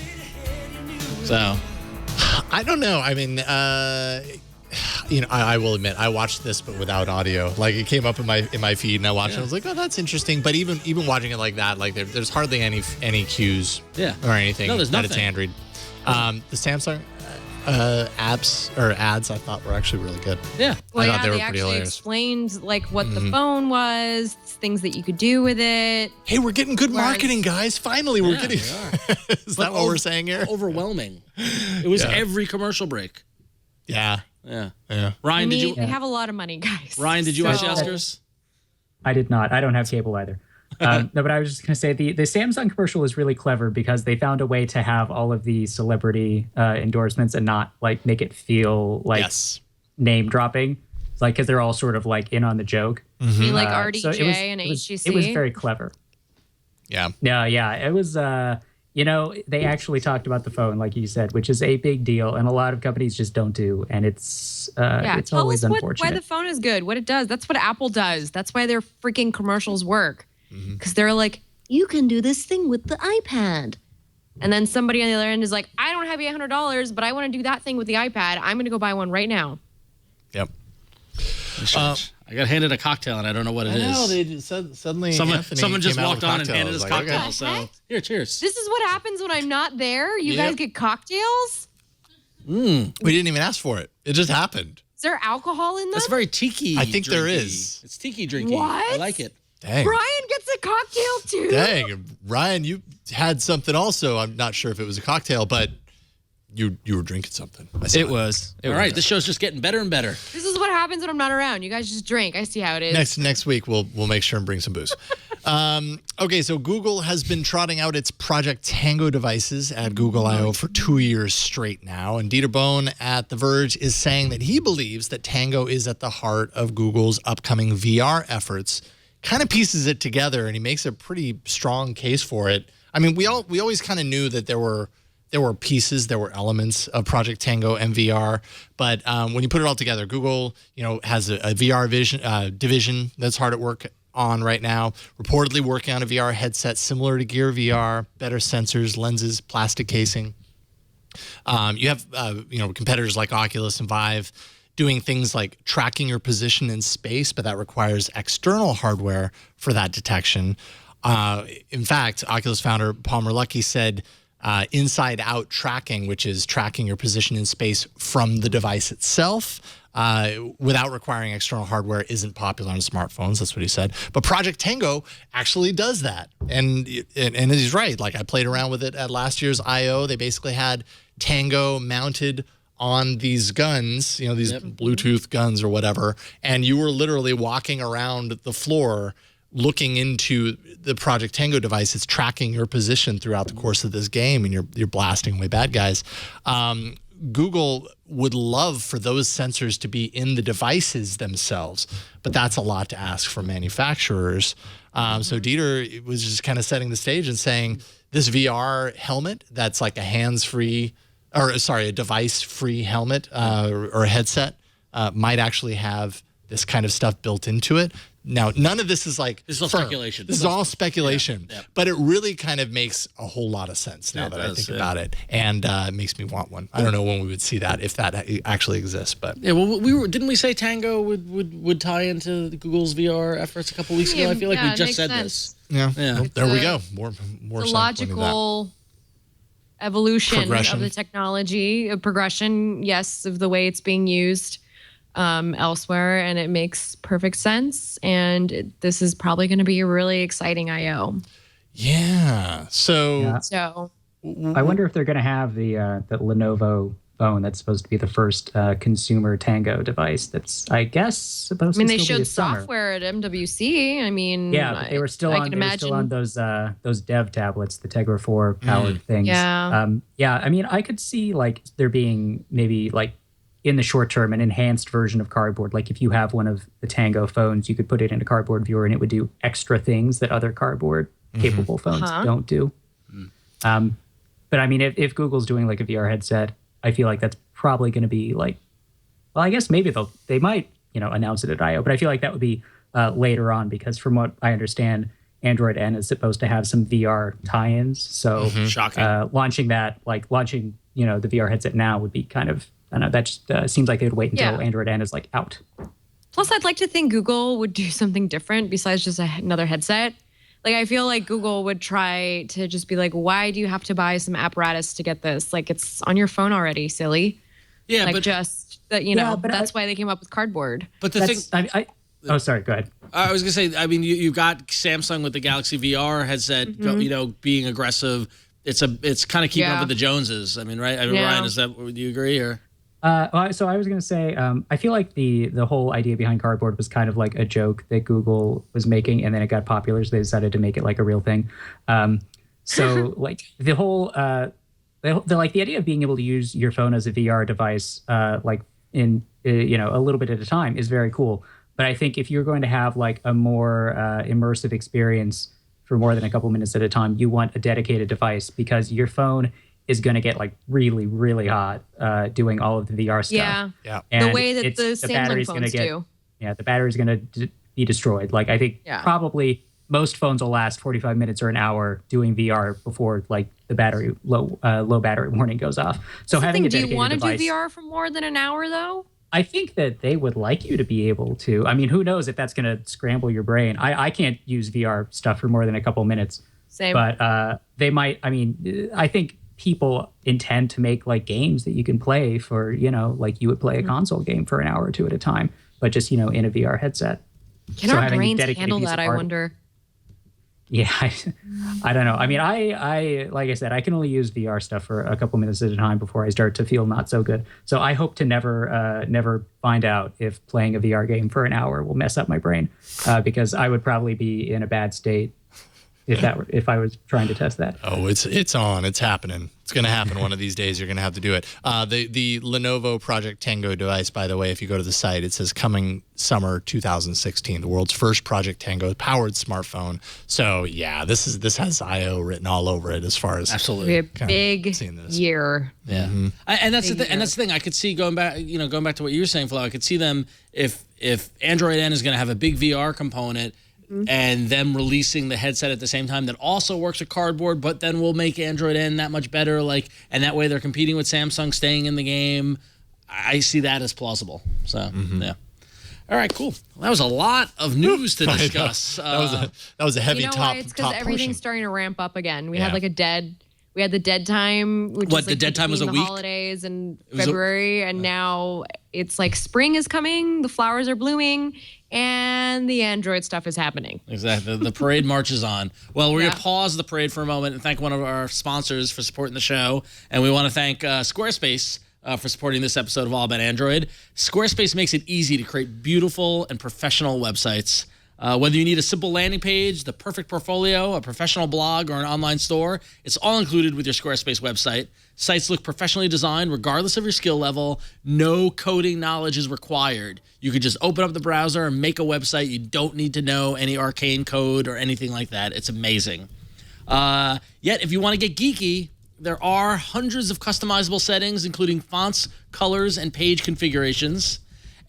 Speaker 5: So,
Speaker 4: I don't know. I mean, I will admit I watched this but without audio. Like it came up in my feed and I watched it. I was like, oh, that's interesting. But even watching it like that, like there's hardly any cues or anything.
Speaker 5: No, there's
Speaker 4: that
Speaker 5: nothing.
Speaker 4: it's Android. The Samsung apps or ads I thought were actually really good.
Speaker 5: Yeah.
Speaker 6: Well,
Speaker 4: I thought they were
Speaker 6: they
Speaker 4: pretty
Speaker 6: actually
Speaker 4: hilarious.
Speaker 6: explained like what the phone was, things that you could do with it.
Speaker 4: Hey, we're getting good marketing, guys. Finally, we're getting.
Speaker 5: We are.
Speaker 4: Is that what we're saying here?
Speaker 5: Overwhelming. It was every commercial break.
Speaker 4: Yeah.
Speaker 5: Yeah.
Speaker 4: Yeah.
Speaker 5: Ryan, did you?
Speaker 6: They have a lot of money, guys.
Speaker 5: Ryan, did you watch the Oscars?
Speaker 7: I did not. I don't have cable either. No, but I was just going to say the Samsung commercial was really clever because they found a way to have all of the celebrity endorsements and not like make it feel like name dropping. It's like because they're all sort of like in on the joke.
Speaker 6: You mean like RDJ
Speaker 7: so
Speaker 6: and HTC?
Speaker 7: It was very clever.
Speaker 4: Yeah.
Speaker 7: Yeah. It was. They actually talked about the phone, like you said, which is a big deal, and a lot of companies just don't do, and it's
Speaker 6: tell
Speaker 7: always
Speaker 6: us
Speaker 7: unfortunate.
Speaker 6: why the phone is good, what it does. That's what Apple does. That's why their freaking commercials work. Because they're like, you can do this thing with the iPad. And then somebody on the other end is like, I don't have $800, but I want to do that thing with the iPad. I'm going to go buy one right now.
Speaker 4: Yep.
Speaker 5: I got handed a cocktail and I don't know what it is.
Speaker 4: No, they suddenly
Speaker 5: Someone just walked on and
Speaker 4: cocktail.
Speaker 5: handed us
Speaker 4: Like,
Speaker 5: cocktail.
Speaker 4: okay.
Speaker 5: So here, cheers.
Speaker 6: This is what happens when I'm not there. You guys get cocktails?
Speaker 4: We didn't even ask for it. It just happened.
Speaker 6: Is there alcohol in them?
Speaker 5: That's very tiki.
Speaker 4: I think there
Speaker 5: drinky.
Speaker 4: is.
Speaker 5: It's tiki drinky.
Speaker 6: What?
Speaker 5: I like it.
Speaker 4: Dang.
Speaker 6: Brian gets a cocktail too.
Speaker 4: Dang. Ryan, you had something also. I'm not sure if it was a cocktail, but you were drinking something.
Speaker 1: It was.
Speaker 5: All right, this show's just getting better and better.
Speaker 6: This is what happens when I'm not around. You guys just drink. I see how it is.
Speaker 4: Next week we'll make sure and bring some booze. Okay, so Google has been trotting out its Project Tango devices at Google I/O for 2 years straight now, and Dieter Bohn at The Verge is saying that he believes that Tango is at the heart of Google's upcoming VR efforts. Kind of pieces it together, and he makes a pretty strong case for it. I mean, we always kind of knew that there were pieces, there were elements of Project Tango and VR, but when you put it all together, Google, has a VR division that's hard at work on right now, reportedly working on a VR headset similar to Gear VR, better sensors, lenses, plastic casing. You have competitors like Oculus and Vive doing things like tracking your position in space, but that requires external hardware for that detection. In fact, Oculus founder Palmer Luckey said inside-out tracking, which is tracking your position in space from the device itself, without requiring external hardware, isn't popular on smartphones. That's what he said. But Project Tango actually does that, and he's right. Like I played around with it at last year's I/O. They basically had Tango mounted on these guns, these Bluetooth guns or whatever, and you were literally walking around the floor looking into the Project Tango device. It's tracking your position throughout the course of this game, and you're blasting away bad guys. Google would love for those sensors to be in the devices themselves, but that's a lot to ask from manufacturers. So Dieter was just kind of setting the stage and saying this VR helmet that's like a device-free helmet or a headset might actually have this kind of stuff built into it. Now, none of this is like
Speaker 5: this is all speculation.
Speaker 4: This is all speculation,
Speaker 5: yeah.
Speaker 4: but it really kind of makes a whole lot of sense now that I think about it, and it makes me want one. I don't know when we would see that, if that actually exists, but
Speaker 5: yeah. Well, didn't we say Tango would tie into Google's VR efforts a couple weeks ago? I feel like we just said this.
Speaker 4: Yeah. Well, there we go. More
Speaker 6: the logical evolution of the technology, a progression, yes, of the way it's being used elsewhere, and it makes perfect sense. And this is probably going to be a really exciting I/O.
Speaker 4: Yeah. So
Speaker 7: I wonder if they're going to have the Lenovo phone that's supposed to be the first consumer Tango device. That's, I guess, supposed to.
Speaker 6: They showed software at MWC. I mean,
Speaker 7: yeah, but they were still on those dev tablets, the Tegra 4 powered things.
Speaker 6: Yeah.
Speaker 7: I mean, I could see like there being maybe like in the short term an enhanced version of Cardboard. Like if you have one of the Tango phones, you could put it in a Cardboard viewer and it would do extra things that other Cardboard capable phones don't do. But I mean, if Google's doing like a VR headset, I feel like that's probably going to be like, well, I guess maybe they might, announce it at I/O, but I feel like that would be later on, because from what I understand, Android N is supposed to have some VR tie-ins. So
Speaker 5: shocking.
Speaker 7: Launching the VR headset now would be kind of, I don't know, that just seems like they would wait until Android N is like out.
Speaker 6: Plus, I'd like to think Google would do something different besides just another headset. Like, I feel like Google would try to just be like, why do you have to buy some apparatus to get this? Like, it's on your phone already, silly.
Speaker 5: Yeah,
Speaker 6: like,
Speaker 5: but
Speaker 6: just that, but that's why they came up with Cardboard.
Speaker 5: But the thing,
Speaker 7: oh, sorry, go ahead.
Speaker 5: I was gonna say, I mean, you've got Samsung with the Galaxy VR headset, being aggressive. It's kind of keeping up with the Joneses. I mean, right? I mean, Ryan, would you agree or?
Speaker 7: So I was going to say, I feel like the whole idea behind Cardboard was kind of like a joke that Google was making, and then it got popular, so they decided to make it like a real thing. So like the whole, the idea of being able to use your phone as a VR device, like in a little bit at a time, is very cool. But I think if you're going to have like a more immersive experience for more than a couple minutes at a time, you want a dedicated device, because your phone is going to get like really, really hot doing all of the VR stuff.
Speaker 6: Yeah.
Speaker 7: And
Speaker 6: the way that the Samsung phones do.
Speaker 7: Yeah, the battery's going to be destroyed. Like, I think probably most phones will last 45 minutes or an hour doing VR before like the battery low battery warning goes off. So having a dedicated device. Do you want to do VR for more than an hour though? I think that they would like you to be able to. I mean, who knows if that's going to scramble your brain. I can't use VR stuff for more than a couple minutes.
Speaker 6: Same.
Speaker 7: But they might. I mean, I think people intend to make like games that you can play for, like you would play a console game for an hour or two at a time, but just, in a VR headset.
Speaker 6: Can our brains handle that, I wonder?
Speaker 7: Yeah, I don't know. I mean, I like I said, I can only use VR stuff for a couple minutes at a time before I start to feel not so good. So I hope to never find out if playing a VR game for an hour will mess up my brain, because I would probably be in a bad state if I was trying to test that.
Speaker 4: Oh, it's on. It's happening. It's going to happen one of these days. You're going to have to do it. The Lenovo Project Tango device, by the way, if you go to the site, it says coming summer 2016, the world's first Project Tango powered smartphone. So yeah, this has I/O written all over it as far as
Speaker 5: absolutely
Speaker 6: a big year.
Speaker 5: Yeah, and that's the thing. I could see going back to what you were saying, Flo. I could see them if Android N is going to have a big VR component, and them releasing the headset at the same time that also works with Cardboard, but then will make Android N that much better. And that way they're competing with Samsung, staying in the game. I see that as plausible. So yeah. All right, cool. Well, that was a lot of news to discuss.
Speaker 4: That was a heavy top.
Speaker 6: Why? It's because everything's starting to ramp up again. We had the dead time. Which is
Speaker 5: the dead time was a
Speaker 6: the
Speaker 5: week?
Speaker 6: Holidays and February, and now it's like spring is coming. The flowers are blooming. And the Android stuff is happening.
Speaker 5: Exactly. The parade marches on. Well, we're going to pause the parade for a moment and thank one of our sponsors for supporting the show. And we want to thank Squarespace for supporting this episode of All About Android. Squarespace makes it easy to create beautiful and professional websites. Whether you need a simple landing page, the perfect portfolio, a professional blog, or an online store, it's all included with your Squarespace website. Sites look professionally designed regardless of your skill level. No coding knowledge is required. You could just open up the browser and make a website. You don't need to know any arcane code or anything like that. It's amazing. Yet, if you want to get geeky, there are hundreds of customizable settings, including fonts, colors, and page configurations.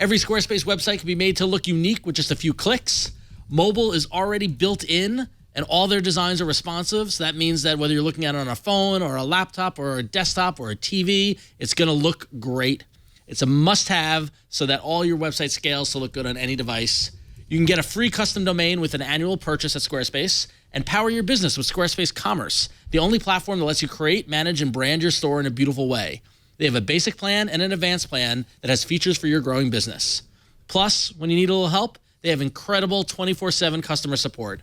Speaker 5: Every Squarespace website can be made to look unique with just a few clicks. Mobile is already built in, and all their designs are responsive. So that means that whether you're looking at it on a phone or a laptop or a desktop or a TV, it's going to look great. It's a must-have so that all your website scales to look good on any device. You can get a free custom domain with an annual purchase at Squarespace and power your business with Squarespace Commerce, the only platform that lets you create, manage, and brand your store in a beautiful way. They have a basic plan and an advanced plan that has features for your growing business. Plus, when you need a little help, they have incredible 24/7 customer support.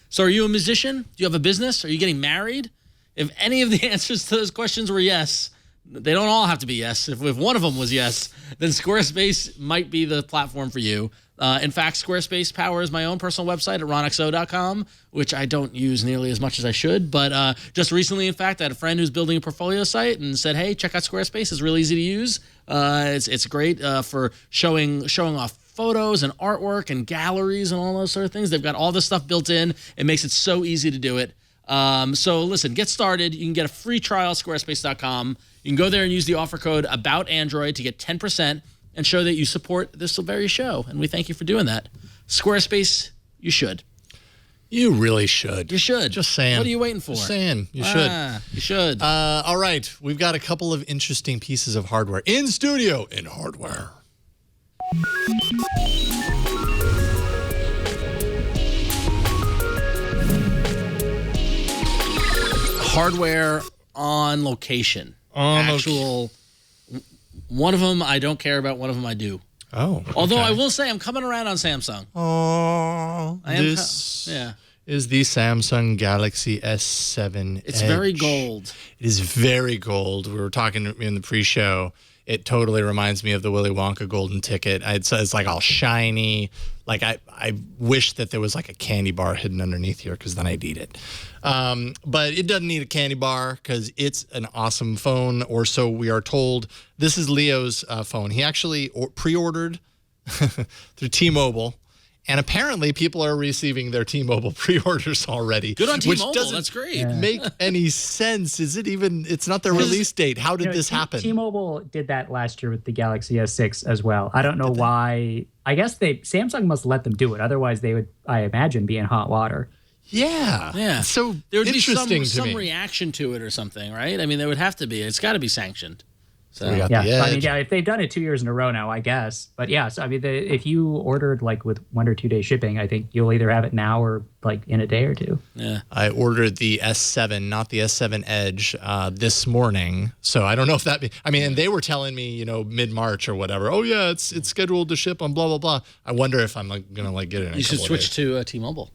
Speaker 5: So are you a musician? Do you have a business? Are you getting married? If any of the answers to those questions were yes, they don't all have to be yes. If one of them was yes, then Squarespace might be the platform for you. In fact, Squarespace powers my own personal website at ronxo.com, which I don't use nearly as much as I should. But just recently, in fact, I had a friend who's building a portfolio site and said, hey, check out Squarespace. It's really easy to use. It's great for showing off photos and artwork and galleries and all those sort of things. They've got all this stuff built in. It makes it so easy to do it. So listen, get started. You can get a free trial at squarespace.com. You can go there and use the offer code AboutAndroid to get 10% and show that you support this very show. And we thank you for doing that. Squarespace, you should.
Speaker 4: You really should.
Speaker 5: You should.
Speaker 4: Just saying.
Speaker 5: What are you waiting for?
Speaker 4: Just saying. You should.
Speaker 5: You should.
Speaker 4: All right. We've got a couple of interesting pieces of hardware in studio in hardware.
Speaker 5: Hardware on location. One of them I don't care about, one of them I do.
Speaker 4: Oh.
Speaker 5: Although I will say I'm coming around on Samsung.
Speaker 4: Oh. This is the Samsung Galaxy S7
Speaker 5: It's
Speaker 4: Edge.
Speaker 5: very gold.
Speaker 4: It is very gold. We were talking in the pre-show. It totally reminds me of the Willy Wonka golden ticket. It's like all shiny. Like I wish that there was like a candy bar hidden underneath here because then I'd eat it. But it doesn't need a candy bar because it's an awesome phone, or so we are told. This is Leo's phone. He actually pre-ordered through T-Mobile. And apparently people are receiving their T-Mobile pre-orders already.
Speaker 5: Good on T-Mobile.
Speaker 4: Which doesn't
Speaker 5: That's great.
Speaker 4: make any sense. Is it even, it's not their release date. How did this happen?
Speaker 7: T-Mobile did that last year with the Galaxy S6 as well. I don't know why. I guess Samsung must let them do it. Otherwise they would, I imagine, be in hot water.
Speaker 4: Yeah.
Speaker 5: Yeah.
Speaker 4: So
Speaker 5: there would be
Speaker 4: interesting
Speaker 5: some reaction to it or something, right? I mean, there would have to be. It's got to be sanctioned. So
Speaker 4: we got
Speaker 7: yeah,
Speaker 4: the Edge.
Speaker 7: I mean, yeah, if they've done it 2 years in a row now, I guess. But yeah, so I mean, if you ordered like with 1 or 2 day shipping, I think you'll either have it now or like in a day or two.
Speaker 5: Yeah.
Speaker 4: I ordered the S7, not the S7 Edge, this morning. So I don't know if that. I mean, and they were telling me, mid-March or whatever. Oh yeah, it's scheduled to ship on blah blah blah. I wonder if I'm gonna get it.
Speaker 5: You should switch to T-Mobile.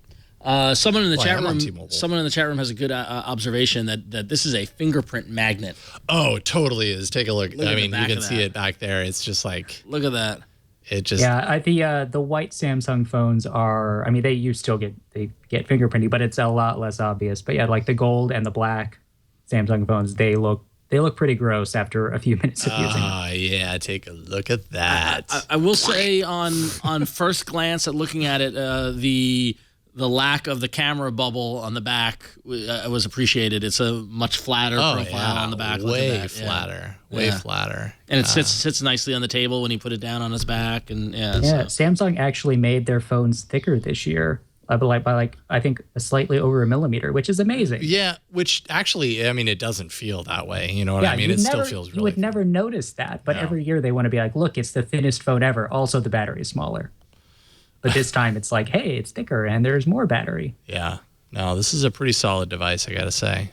Speaker 5: Someone in the chat room. Someone in the chat room has a good observation that this is a fingerprint magnet.
Speaker 4: Oh, it totally is. Take a look.
Speaker 5: Look
Speaker 4: I
Speaker 5: at
Speaker 4: mean,
Speaker 5: the
Speaker 4: you
Speaker 5: back
Speaker 4: can
Speaker 5: of
Speaker 4: see
Speaker 5: that.
Speaker 4: it back there. It's just like
Speaker 5: Look at that.
Speaker 4: it just.
Speaker 7: Yeah, the white Samsung phones are. I mean, they get fingerprinting, but it's a lot less obvious. But yeah, like the gold and the black Samsung phones, they look pretty gross after a few minutes of using them.
Speaker 4: Ah, yeah. Take a look at that.
Speaker 5: I will say on first glance at looking at it, the lack of the camera bubble on the back was appreciated. It's a much flatter profile on the back.
Speaker 4: Way flatter. Way flatter.
Speaker 5: And it sits nicely on the table when you put it down on its back. And
Speaker 7: Samsung actually made their phones thicker this year. By I think slightly over a millimeter, which is amazing.
Speaker 4: Yeah, which actually, I mean, it doesn't feel that way. You know what I mean? It still feels really.
Speaker 7: You would never notice that, but every year they want to be like, look, it's the thinnest phone ever. Also, the battery is smaller. But this time it's like, hey, it's thicker and there's more battery.
Speaker 4: Yeah. No, this is a pretty solid device, I got to say.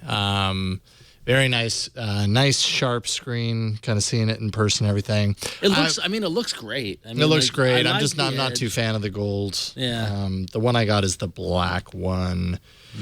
Speaker 4: Very nice, nice sharp screen, kind of seeing it in person, everything.
Speaker 5: It looks, it looks great.
Speaker 4: It looks great. I'm not too fan of the gold.
Speaker 5: Yeah.
Speaker 4: The one I got is the black one.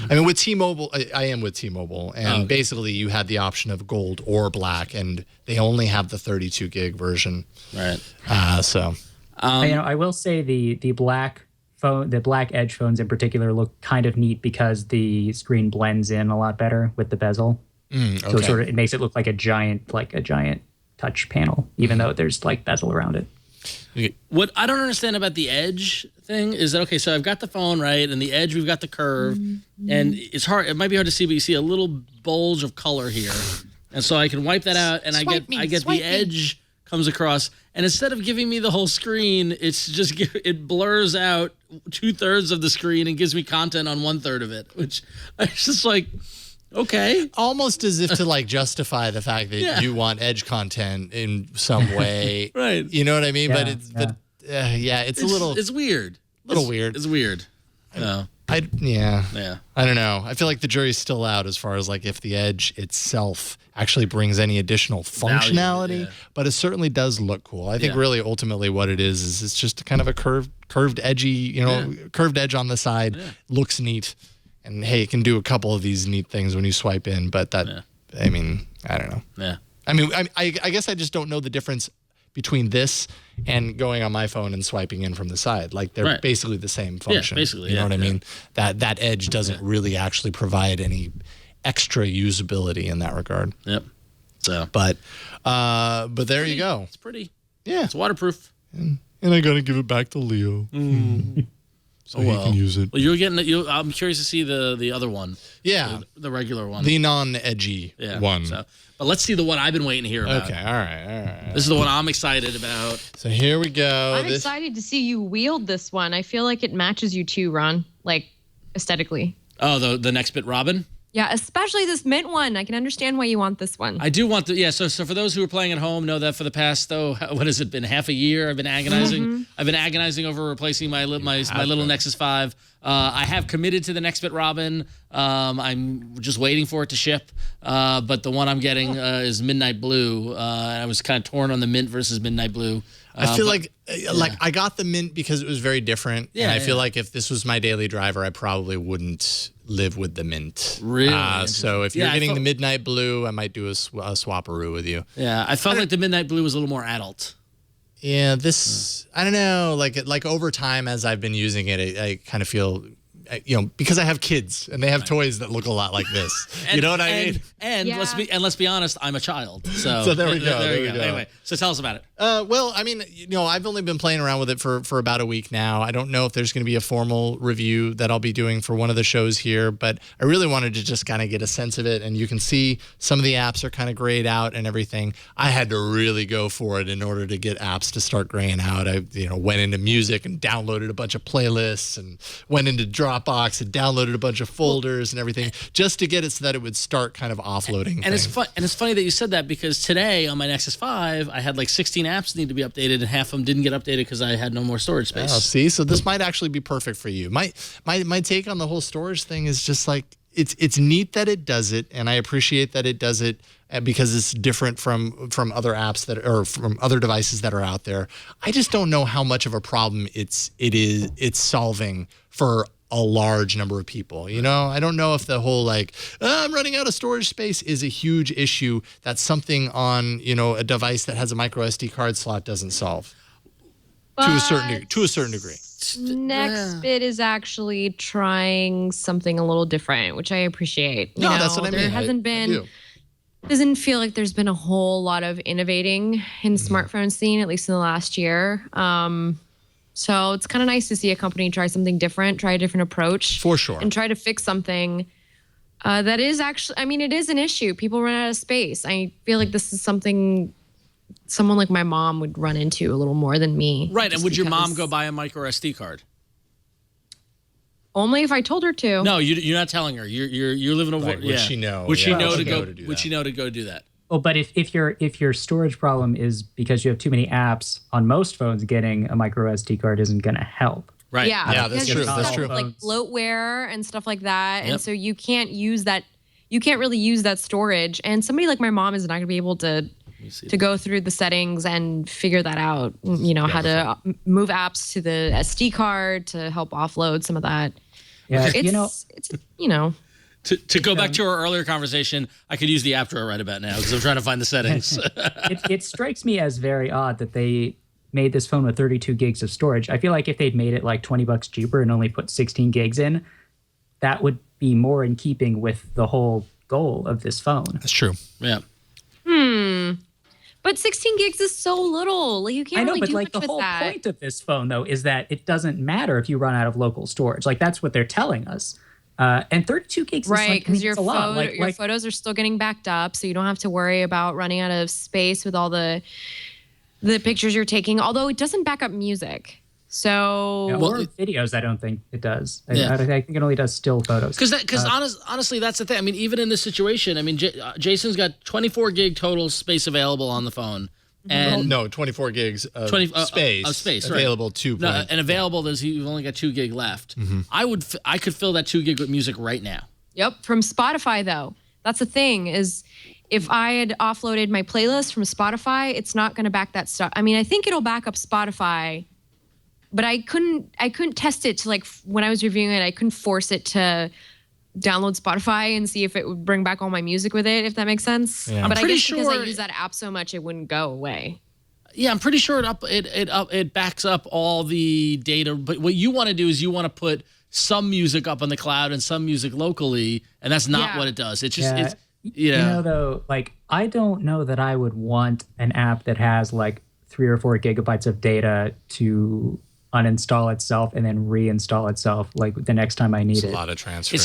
Speaker 4: I mean, with T-Mobile, I am with T-Mobile, and basically you had the option of gold or black, and they only have the 32 gig version.
Speaker 5: Right.
Speaker 7: I will say the black phone, the black Edge phones in particular, look kind of neat because the screen blends in a lot better with the bezel. So it makes it look like a giant touch panel, even though there's like bezel around it.
Speaker 5: What I don't understand about the Edge thing is that, okay, so I've got the phone, right, and the Edge, we've got the curve, and it's hard. It might be hard to see, but you see a little bulge of color here, and so I can wipe that out, and I get the Edge comes across, and instead of giving me the whole screen, it blurs out 2/3 of the screen and gives me content on 1/3 of it, which I was just like, okay.
Speaker 4: Almost as if to like justify the fact that you want edge content in some way.
Speaker 5: Right.
Speaker 4: You know what I mean?
Speaker 7: Yeah,
Speaker 4: It's a little...
Speaker 5: It's weird.
Speaker 4: Weird.
Speaker 5: It's weird. No.
Speaker 4: I don't know. I feel like the jury's still out as far as like if the edge itself actually brings any additional functionality, but it certainly does look cool. I think really ultimately what it is it's just kind of a curved edgy, curved edge on the side. Looks neat, and hey, it can do a couple of these neat things when you swipe in. But I mean, I don't know.
Speaker 5: Yeah.
Speaker 4: I mean, I guess I just don't know the difference between this and going on my phone and swiping in from the side. Like they're basically the same function.
Speaker 5: Yeah, basically.
Speaker 4: You know what I mean? That edge doesn't really actually provide any extra usability in that regard.
Speaker 5: Yep. So,
Speaker 4: but there you go.
Speaker 5: It's pretty.
Speaker 4: Yeah.
Speaker 5: It's waterproof.
Speaker 4: And I gotta give it back to Leo. So he can use it.
Speaker 5: Well, you're getting it. I'm curious to see the other one.
Speaker 4: Yeah.
Speaker 5: The regular one.
Speaker 4: The non-edgy one.
Speaker 5: So, but let's see the one I've been waiting to hear about.
Speaker 4: Okay. All right.
Speaker 5: This is the one I'm excited about.
Speaker 4: So here we go.
Speaker 6: I'm excited to see you wield this one. I feel like it matches you too, Ron, like aesthetically.
Speaker 5: Oh, the NextBit Robin?
Speaker 6: Yeah, especially this mint one. I can understand why you want this one.
Speaker 5: I do want So for those who are playing at home, know that for the past what has it been, half a year? I've been agonizing.
Speaker 6: Mm-hmm.
Speaker 5: I've been agonizing over replacing my little Nexus 5. I have committed to the NextBit Robin. I'm just waiting for it to ship. But the one I'm getting is Midnight Blue. I was kind of torn on the mint versus Midnight Blue.
Speaker 4: I feel like I got the mint because it was very different. Yeah, and I feel like if this was my daily driver, I probably wouldn't live with the mint.
Speaker 5: Really?
Speaker 4: So if you're getting the Midnight Blue, I might do a swapperoo with you.
Speaker 5: Yeah, I felt like the Midnight Blue was a little more adult.
Speaker 4: Yeah, I don't know. Like over time, as I've been using it, I kind of feel, because I have kids and they have toys that look a lot like this. You know what I mean?
Speaker 5: And let's be honest, I'm a child. So
Speaker 4: there we go. There we go.
Speaker 5: Anyway, so tell us about it.
Speaker 4: Well, I mean, I've only been playing around with it for about a week now. I don't know if there's going to be a formal review that I'll be doing for one of the shows here, but I really wanted to just kind of get a sense of it. And you can see some of the apps are kind of grayed out and everything. I had to really go for it in order to get apps to start graying out. I went into music and downloaded a bunch of playlists and went into Dropbox and downloaded a bunch of folders and everything just to get it so that it would start kind of offloading.
Speaker 5: And it's funny that you said that because today on my Nexus 5, I had like 16 apps that need to be updated, and half of them didn't get updated because I had no more storage space.
Speaker 4: Oh, see, so this might actually be perfect for you. My take on the whole storage thing is just like it's neat that it does it, and I appreciate that it does it because it's different from other apps or from other devices that are out there. I just don't know how much of a problem it's solving for a large number of people. I don't know if the whole I'm running out of storage space is a huge issue. That's something on a device that has a micro SD card slot doesn't solve to a certain degree.
Speaker 6: NextBit is actually trying something a little different, which I appreciate.
Speaker 4: That's what I mean.
Speaker 6: There hasn't been. Doesn't feel like there's been a whole lot of innovating in the smartphone scene, at least in the last year. So it's kind of nice to see a company try something different, try a different approach.
Speaker 4: For sure.
Speaker 6: And try to fix something that is actually, it is an issue. People run out of space. I feel like this is something someone like my mom would run into a little more than me.
Speaker 5: Right. And would your mom go buy a micro SD card?
Speaker 6: Only if I told her to.
Speaker 5: No, you're not telling her. You're living over.
Speaker 4: Would she know?
Speaker 5: Would she know to go? Would she know to go do that?
Speaker 7: Oh, but if your storage problem is because you have too many apps on most phones, getting a micro SD card isn't going to help.
Speaker 5: Right.
Speaker 6: Yeah,
Speaker 4: that's true. That's true.
Speaker 6: Like bloatware and stuff like that, and so you can't use that. You can't really use that storage. And somebody like my mom is not going to be able to go through the settings and figure that out. How to move apps to the SD card to help offload some of that.
Speaker 7: Yeah,
Speaker 5: To go back to our earlier conversation, I could use the app drawer right about now because I'm trying to find the settings.
Speaker 7: It strikes me as very odd that they made this phone with 32 gigs of storage. I feel like if they'd made it like $20 cheaper and only put 16 gigs in, that would be more in keeping with the whole goal of this phone.
Speaker 4: That's true.
Speaker 5: Yeah.
Speaker 6: But 16 gigs is so little. You can't really do much with that.
Speaker 7: I know, but the whole point of this phone, though, is that it doesn't matter if you run out of local storage. Like, that's what they're telling us. And 32 gigs is
Speaker 6: right, because your
Speaker 7: photos
Speaker 6: are still getting backed up, so you don't have to worry about running out of space with all the the pictures you're taking, although it doesn't back up music. So
Speaker 7: or videos, I don't think it does. I think it only does still photos.
Speaker 5: Because honestly, that's the thing. I mean, even in this situation, I mean, Jason's got 24 gig total space available on the phone. And
Speaker 4: no, 24 gigs of space available
Speaker 5: right.
Speaker 4: to
Speaker 5: play. No, and available, you've only got 2 gig left. I could fill that 2 gig with music right now.
Speaker 6: Yep, from Spotify though. That's the thing is, if I had offloaded my playlist from Spotify, it's not going to back that stuff. I mean, I think it'll back up Spotify, but I couldn't test it to, like, when I was reviewing it, I couldn't force it to download Spotify and see if it would bring back all my music with it, if that makes sense.
Speaker 5: Yeah.
Speaker 6: But I guess because I use that app so much, it wouldn't go away.
Speaker 5: Yeah, I'm pretty sure it backs up all the data. But what you want to do is you want to put some music up on the cloud and some music locally, and that's not what it does. It's just it's
Speaker 7: you know, though, like, I don't know that I would want an app that has like 3 or 4 gigabytes of data to uninstall itself and then reinstall itself like the next time I need it.
Speaker 4: It's a lot of transfer.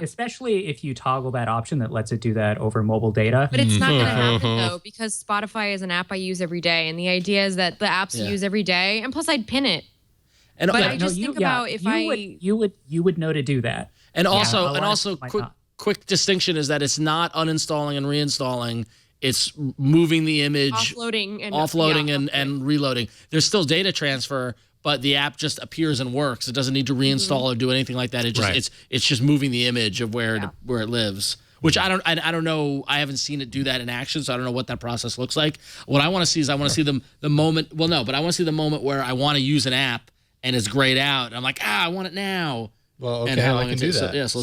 Speaker 7: Especially if you toggle that option that lets it do that over mobile data.
Speaker 6: But it's not going to happen though, because Spotify is an app I use every day, and the idea is that the apps you use every day, and plus I'd pin it. But I just think about if
Speaker 7: you would know to do that.
Speaker 5: And also quick distinction is that it's not uninstalling and reinstalling. It's moving the image, offloading and reloading. There's still data transfer, but the app just appears and works. It doesn't need to reinstall or do anything like that. It just it's just moving the image of where it lives. Which I don't know. I haven't seen it do that in action, so I don't know what that process looks like. What I want to see is I want to see the moment. Well, no, but I want to see the moment where I want to use an app and it's grayed out. And I'm like, I want it now.
Speaker 4: Well, okay, I can do that.
Speaker 5: So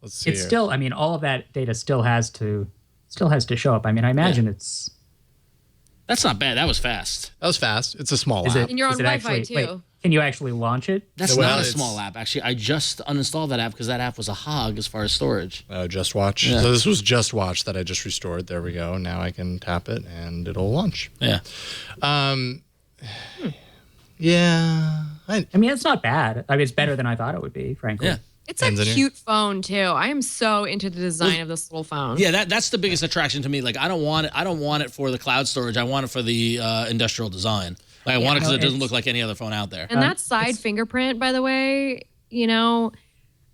Speaker 4: let's see.
Speaker 7: It's still. I mean, all of that data still has to show up. I mean, I imagine it's.
Speaker 5: That's not bad. That was fast.
Speaker 4: It's a small app.
Speaker 6: And you're on Wi-Fi too.
Speaker 7: Wait, can you actually launch it?
Speaker 5: That's not a small app. Actually, I just uninstalled that app because that app was a hog as far as storage.
Speaker 4: Just Watch. Yeah. So this was Just Watch that I just restored. There we go. Now I can tap it and it'll launch.
Speaker 5: Yeah.
Speaker 7: Yeah. I mean, it's not bad. I mean, it's better than I thought it would be, frankly.
Speaker 5: Yeah.
Speaker 6: It's a cute phone too. I am so into the design of this little phone.
Speaker 5: Yeah, that's the biggest attraction to me. Like, I don't want it for the cloud storage. I want it for the industrial design. Like, I want it because it doesn't look like any other phone out there.
Speaker 6: And that side fingerprint, by the way, you know,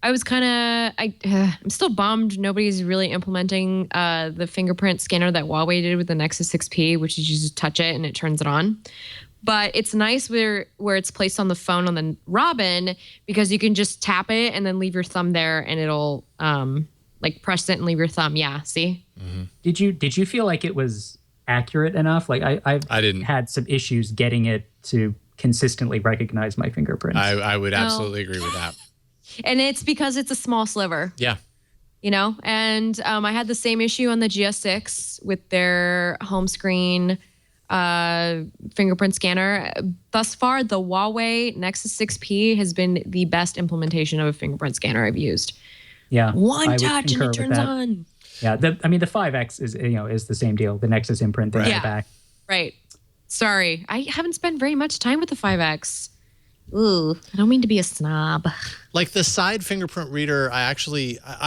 Speaker 6: I was I'm still bummed nobody's really implementing the fingerprint scanner that Huawei did with the Nexus 6P, which is you just touch it and it turns it on. But it's nice where it's placed on the phone on the Robin, because you can just tap it and then leave your thumb there and it'll like press it and leave your thumb. Yeah, see?
Speaker 7: Mm-hmm. Did you feel like it was accurate enough? Like I didn't had some issues getting it to consistently recognize my fingerprints.
Speaker 4: I would absolutely agree with that.
Speaker 6: And it's because it's a small sliver.
Speaker 4: Yeah.
Speaker 6: You know, and I had the same issue on the GS6 with their home screen fingerprint scanner. Thus far, the Huawei Nexus 6P has been the best implementation of a fingerprint scanner I've used.
Speaker 7: Yeah,
Speaker 6: one touch and it turns on.
Speaker 7: Yeah, the 5X is the same deal. The Nexus imprint thing in the back.
Speaker 6: Right. Sorry, I haven't spent very much time with the 5X. Ooh, I don't mean to be a snob.
Speaker 4: Like the side fingerprint reader, I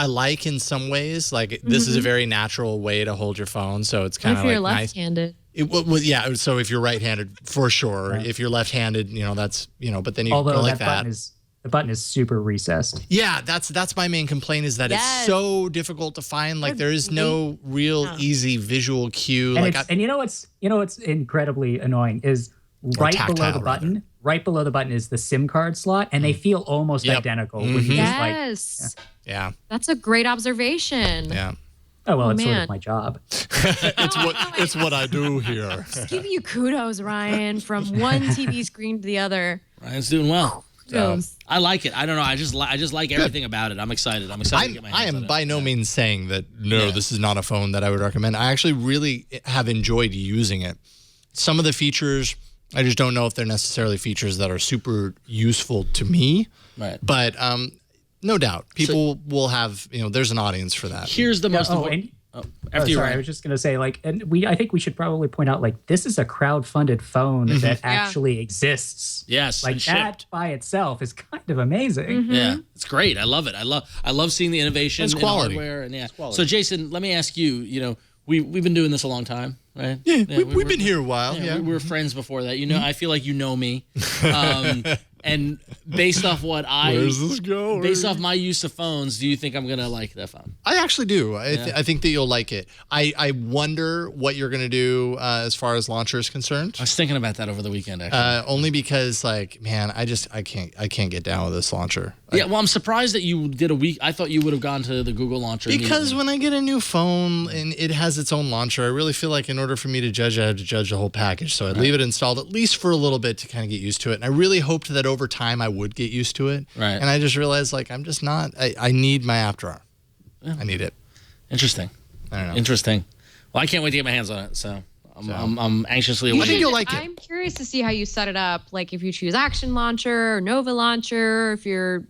Speaker 4: like in some ways. Like this is a very natural way to hold your phone, so it's kind of like nice.
Speaker 6: Left-handed.
Speaker 4: Yeah, so if you're right-handed, for sure. Right. If you're left-handed, that's but then you go like that.
Speaker 7: The button is super recessed.
Speaker 4: Yeah, that's my main complaint is that it's so difficult to find. Like there is no real easy visual cue.
Speaker 7: And you know what's incredibly annoying is right below the button is the SIM card slot, and they feel almost identical.
Speaker 6: Yes.
Speaker 4: Yeah.
Speaker 6: That's a great observation.
Speaker 4: Yeah.
Speaker 7: Oh, well, it's sort of my job.
Speaker 4: It's what I do here.
Speaker 6: Just give you kudos, Ryan, from one TV screen to the other.
Speaker 5: Ryan's doing well. I like it. I don't know. I just like everything about it. I'm excited. To get my hands on it.
Speaker 4: I am by no means saying that, this is not a phone that I would recommend. I actually really have enjoyed using it. Some of the features, I just don't know if they're necessarily features that are super useful to me.
Speaker 5: Right.
Speaker 4: But no doubt, people will have, there's an audience for that.
Speaker 5: Here's the most important.
Speaker 7: I was just going to say, I think we should probably point out, this is a crowd-funded phone that actually exists.
Speaker 5: Yes,
Speaker 7: like that by itself is kind of amazing.
Speaker 5: Yeah, it's great. I love it. I love seeing the innovation in hardware and So, Jason, let me ask you. we've been doing this a long time, right?
Speaker 4: Yeah, we've been here a while. Yeah,
Speaker 5: we were friends before that. You know, I feel like you know me. And based off what
Speaker 4: Where's this going?
Speaker 5: Based off my use of phones, do you think I'm gonna like that phone?
Speaker 4: I actually do. I think that you'll like it. I wonder what you're gonna do as far as launcher is concerned.
Speaker 5: I was thinking about that over the weekend, actually.
Speaker 4: Only because, like, man, I can't get down with this launcher.
Speaker 5: Yeah, well, I'm surprised that you did a week. I thought you would have gone to the Google launcher.
Speaker 4: Because when I get a new phone and it has its own launcher, I really feel like in order for me to judge, I have to judge the whole package. So I'd leave it installed at least for a little bit to kind of get used to it. And I really hoped that over time I would get used to it.
Speaker 5: Right.
Speaker 4: And I just realized, like, I'm just not. I need my app drawer.
Speaker 5: Yeah.
Speaker 4: I need it.
Speaker 5: Interesting.
Speaker 4: I don't know.
Speaker 5: Interesting. Well, I can't wait to get my hands on it. So I'm anxiously awaiting.
Speaker 4: I think you'll like it.
Speaker 6: I'm curious to see how you set it up. Like if you choose Action Launcher or Nova Launcher, if you're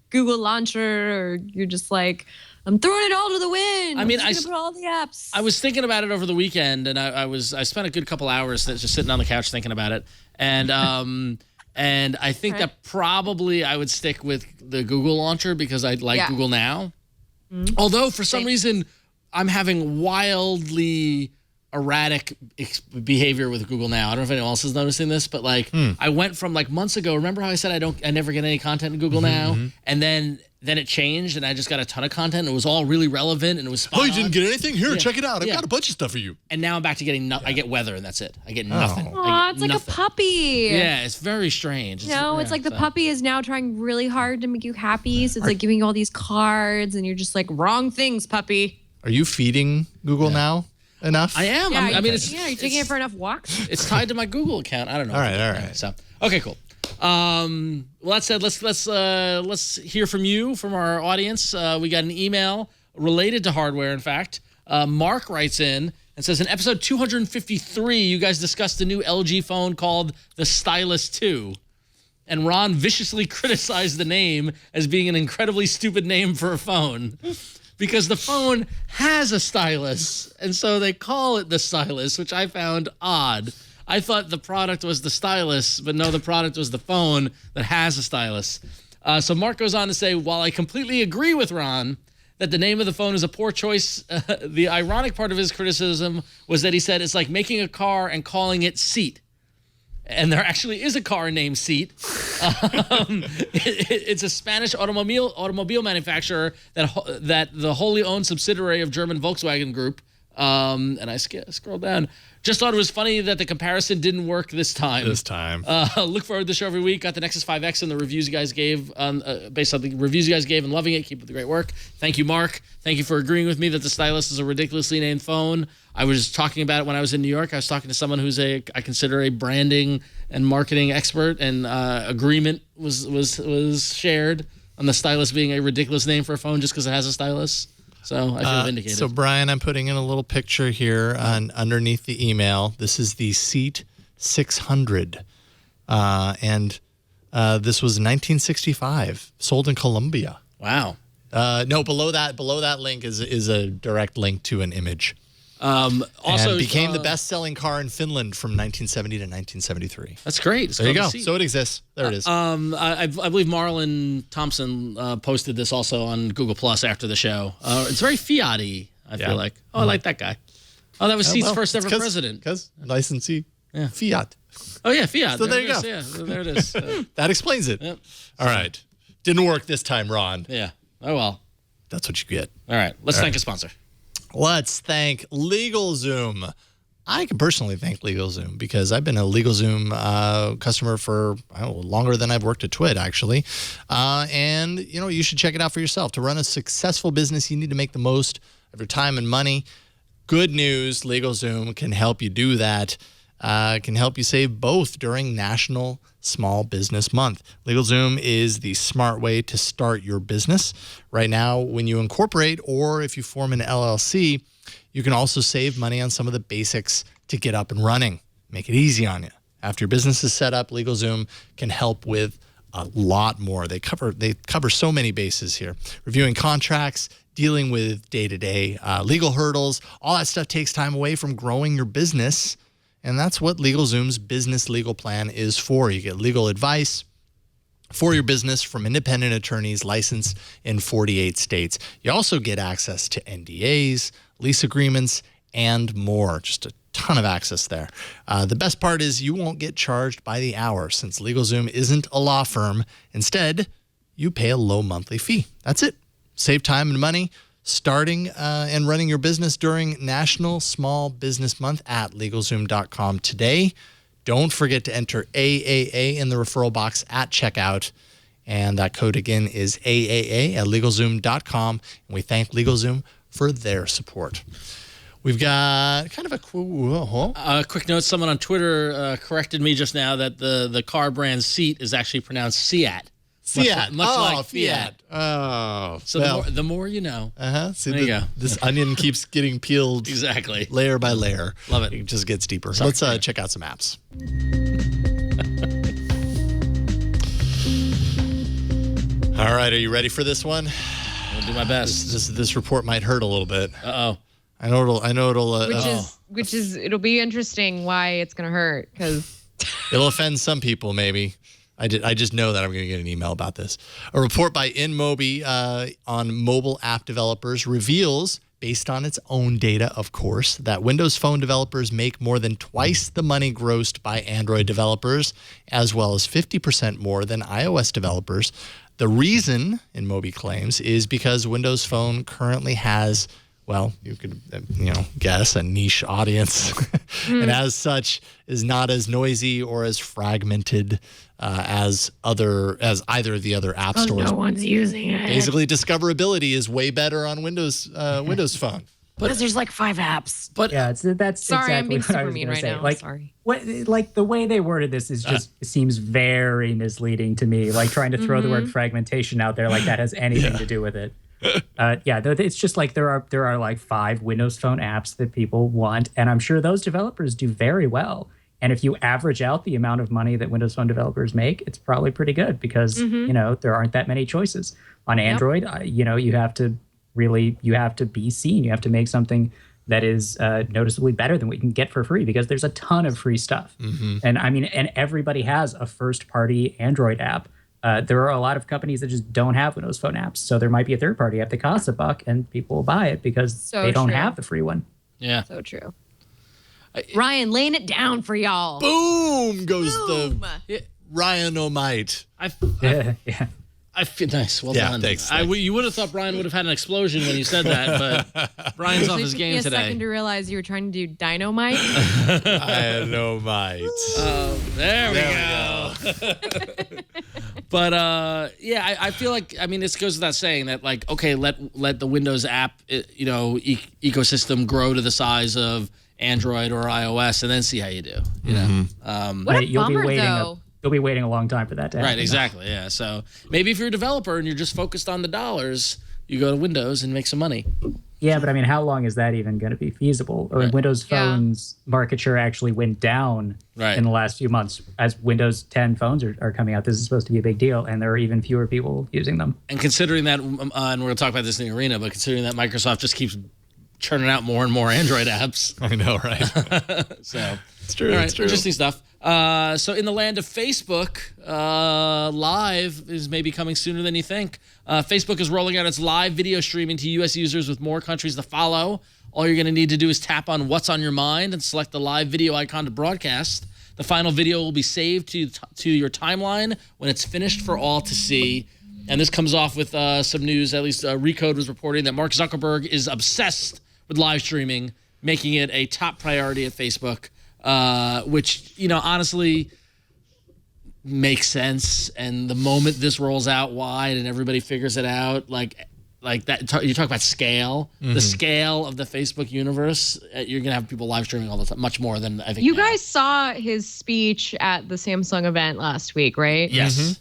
Speaker 6: Google Launcher, or you're just like, I'm throwing it all to the wind.
Speaker 5: I mean,
Speaker 6: I'm just gonna put all the apps.
Speaker 5: I was thinking about it over the weekend, and I spent a good couple hours just sitting on the couch thinking about it, and and I think that probably I would stick with the Google launcher because I like Google Now. Mm-hmm. Although for some reason I'm having wildly erratic behavior with Google Now. I don't know if anyone else is noticing this, but like I went from like months ago. Remember how I said I never get any content in Google Now, and then it changed, and I just got a ton of content. And it was all really relevant, and it was spot
Speaker 4: you didn't get anything? Here, check it out. I've
Speaker 5: Yeah.
Speaker 4: got a bunch of stuff for you.
Speaker 5: And now I'm back to getting I get weather, and that's it. I get nothing.
Speaker 6: Aw, it's like a puppy.
Speaker 5: Yeah, it's very strange.
Speaker 6: It's like the puppy is now trying really hard to make you happy. So it's like giving you all these cards, and you're just like, wrong things, puppy.
Speaker 4: Are you feeding Google Now enough?
Speaker 5: I am.
Speaker 6: Yeah,
Speaker 5: I mean,
Speaker 6: are you taking it for enough walks?
Speaker 5: It's tied to my Google account. I don't know.
Speaker 4: All right.
Speaker 5: So okay, cool. Well, that said, let's hear from you, from our audience. We got an email related to hardware. In fact, Mark writes in and says, in episode 253, you guys discussed the new LG phone called the Stylus 2. And Ron viciously criticized the name as being an incredibly stupid name for a phone. Because the phone has a stylus, and so they call it the Stylus, which I found odd. I thought the product was the stylus, but no, the product was the phone that has a stylus. So Mark goes on to say, while I completely agree with Ron that the name of the phone is a poor choice, the ironic part of his criticism was that he said it's like making a car and calling it Seat. And there actually is a car named Seat. It's a Spanish automobile manufacturer that the wholly owned subsidiary of German Volkswagen Group. And I scrolled down. Just thought it was funny that the comparison didn't work this time. Look forward to the show every week. Got the Nexus 5X and the reviews you guys gave based on the reviews you guys gave and loving it. Keep up the great work. Thank you, Mark. Thank you for agreeing with me that the Stylus is a ridiculously named phone. I was talking about it when I was in New York. I was talking to someone who's I consider a branding and marketing expert, and agreement was shared on the Stylus being a ridiculous name for a phone just because it has a stylus. So I feel vindicated.
Speaker 4: So Brian, I'm putting in a little picture here underneath the email. This is the Seat 600, and this was 1965, sold in Colombia.
Speaker 5: Wow.
Speaker 4: No, below that link is a direct link to an image.
Speaker 5: Also,
Speaker 4: and became the best-selling car in Finland from 1970 to 1973.
Speaker 5: That's great.
Speaker 4: There you go. So it exists. There it is.
Speaker 5: I believe Marlon Thompson posted this also on Google Plus after the show. It's very Fiat-y, I feel like. Oh, I like that guy. Oh, that was Seat's first ever president.
Speaker 4: Because licensee.
Speaker 5: Yeah.
Speaker 4: Fiat.
Speaker 5: Oh, yeah, Fiat.
Speaker 4: So there you go.
Speaker 5: Yeah, there it is.
Speaker 4: That explains it.
Speaker 5: Yep.
Speaker 4: All right. Didn't work this time, Ron.
Speaker 5: Yeah. Oh, well.
Speaker 4: That's what you get.
Speaker 5: All right. Let's thank a sponsor.
Speaker 4: Let's thank LegalZoom. I can personally thank LegalZoom because I've been a LegalZoom customer for longer than I've worked at Twit, actually. And you should check it out for yourself. To run a successful business, you need to make the most of your time and money. Good news, LegalZoom can help you do that. Can help you save both during National Small Business Month. LegalZoom is the smart way to start your business. Right now, when you incorporate or if you form an LLC, you can also save money on some of the basics to get up and running. Make it easy on you. After your business is set up, LegalZoom can help with a lot more. They cover so many bases here. Reviewing contracts, dealing with day-to-day legal hurdles, all that stuff takes time away from growing your business. And that's what LegalZoom's business legal plan is for. You get legal advice for your business from independent attorneys licensed in 48 states. You also get access to NDAs, lease agreements, and more. Just a ton of access there. The best part is you won't get charged by the hour since LegalZoom isn't a law firm. Instead, you pay a low monthly fee. That's it. Save time and money starting and running your business during National Small Business Month at LegalZoom.com today. Don't forget to enter AAA in the referral box at checkout. And that code again is AAA at LegalZoom.com. And we thank LegalZoom for their support. We've got kind of a
Speaker 5: quick note. Someone on Twitter corrected me just now that the car brand Seat is actually pronounced Seat.
Speaker 4: Fiat.
Speaker 5: Much like Fiat.
Speaker 4: Oh.
Speaker 5: So
Speaker 4: well,
Speaker 5: the more you know.
Speaker 4: See,
Speaker 5: there you go.
Speaker 4: This onion keeps getting peeled
Speaker 5: Exactly.
Speaker 4: layer by layer.
Speaker 5: Love it.
Speaker 4: It just gets deeper.
Speaker 5: Sorry.
Speaker 4: Let's check out some apps. All right, are you ready for this one?
Speaker 5: I'll do my best.
Speaker 4: This report might hurt a little bit.
Speaker 5: Uh-oh.
Speaker 4: I know it'll.
Speaker 6: It'll be interesting why it's gonna hurt because
Speaker 4: it'll offend some people maybe. I just know that I'm going to get an email about this. A report by InMobi on mobile app developers reveals, based on its own data, of course, that Windows Phone developers make more than twice the money grossed by Android developers, as well as 50% more than iOS developers. The reason, InMobi claims, is because Windows Phone currently has, well, you could guess, a niche audience, and as such is not as noisy or as fragmented as either of the other app stores.
Speaker 6: No one's using it.
Speaker 4: Basically, discoverability is way better on Windows Phone.
Speaker 6: Because there's like 5 apps.
Speaker 5: But
Speaker 7: yeah, that's
Speaker 6: sorry,
Speaker 7: exactly
Speaker 6: I'm being
Speaker 7: what I
Speaker 6: super
Speaker 7: was
Speaker 6: mean
Speaker 7: gonna
Speaker 6: right
Speaker 7: say.
Speaker 6: now.
Speaker 7: Like,
Speaker 6: Sorry.
Speaker 7: Like the way they worded this is just seems very misleading to me. Like trying to throw the word fragmentation out there, like that has anything to do with it. It's just like there are like 5 Windows Phone apps that people want, and I'm sure those developers do very well. And if you average out the amount of money that Windows Phone developers make, it's probably pretty good because there aren't that many choices. On Android, you have to be seen. You have to make something that is noticeably better than what you can get for free because there's a ton of free stuff. And I mean, and everybody has a first-party Android app. There are a lot of companies that just don't have Windows Phone apps. So there might be a third-party app that costs $1 and people will buy it because they don't have the free one.
Speaker 5: Yeah.
Speaker 6: So true. Ryan, laying it down for y'all.
Speaker 4: Boom goes the Ryanomite.
Speaker 5: I feel nice. Well
Speaker 4: yeah,
Speaker 5: done.
Speaker 4: Thanks.
Speaker 5: You would have thought Brian would have had an explosion when you said that, but Brian's off his game today.
Speaker 6: A second to realize you were trying to do dynamite.
Speaker 4: Dynamite.
Speaker 5: There we go. But I feel like this goes without saying that okay, let the Windows app ecosystem grow to the size of Android or iOS, and then see how you do.
Speaker 6: What a bummer, though.
Speaker 7: You'll be waiting a long time for that to happen.
Speaker 5: Right, exactly. Yeah. So maybe if you're a developer and you're just focused on the dollars, you go to Windows and make some money.
Speaker 7: Yeah, but I mean, how long is that even going to be feasible? Right. Windows Phone's market share actually went down in the last few months as Windows 10 phones are coming out. This is supposed to be a big deal, and there are even fewer people using them.
Speaker 5: And considering that, and we're going to talk about this in the arena, but considering that Microsoft just keeps churning out more and more Android apps.
Speaker 4: I know, right?
Speaker 5: So
Speaker 4: it's true.
Speaker 5: All right,
Speaker 4: it's true.
Speaker 5: Interesting stuff. So in the land of Facebook, Live is maybe coming sooner than you think. Facebook is rolling out its live video streaming to U.S. users with more countries to follow. All you're going to need to do is tap on What's on Your Mind and select the live video icon to broadcast. The final video will be saved to your timeline when it's finished for all to see. And this comes off with some news, at least Recode was reporting that Mark Zuckerberg is obsessed with live streaming, making it a top priority at Facebook. Which, honestly makes sense. And the moment this rolls out wide and everybody figures it out, like that, you talk about scale, the scale of the Facebook universe, you're going to have people live streaming all the time, much more than I think.
Speaker 6: You guys saw his speech at the Samsung event last week, right?
Speaker 5: Yes.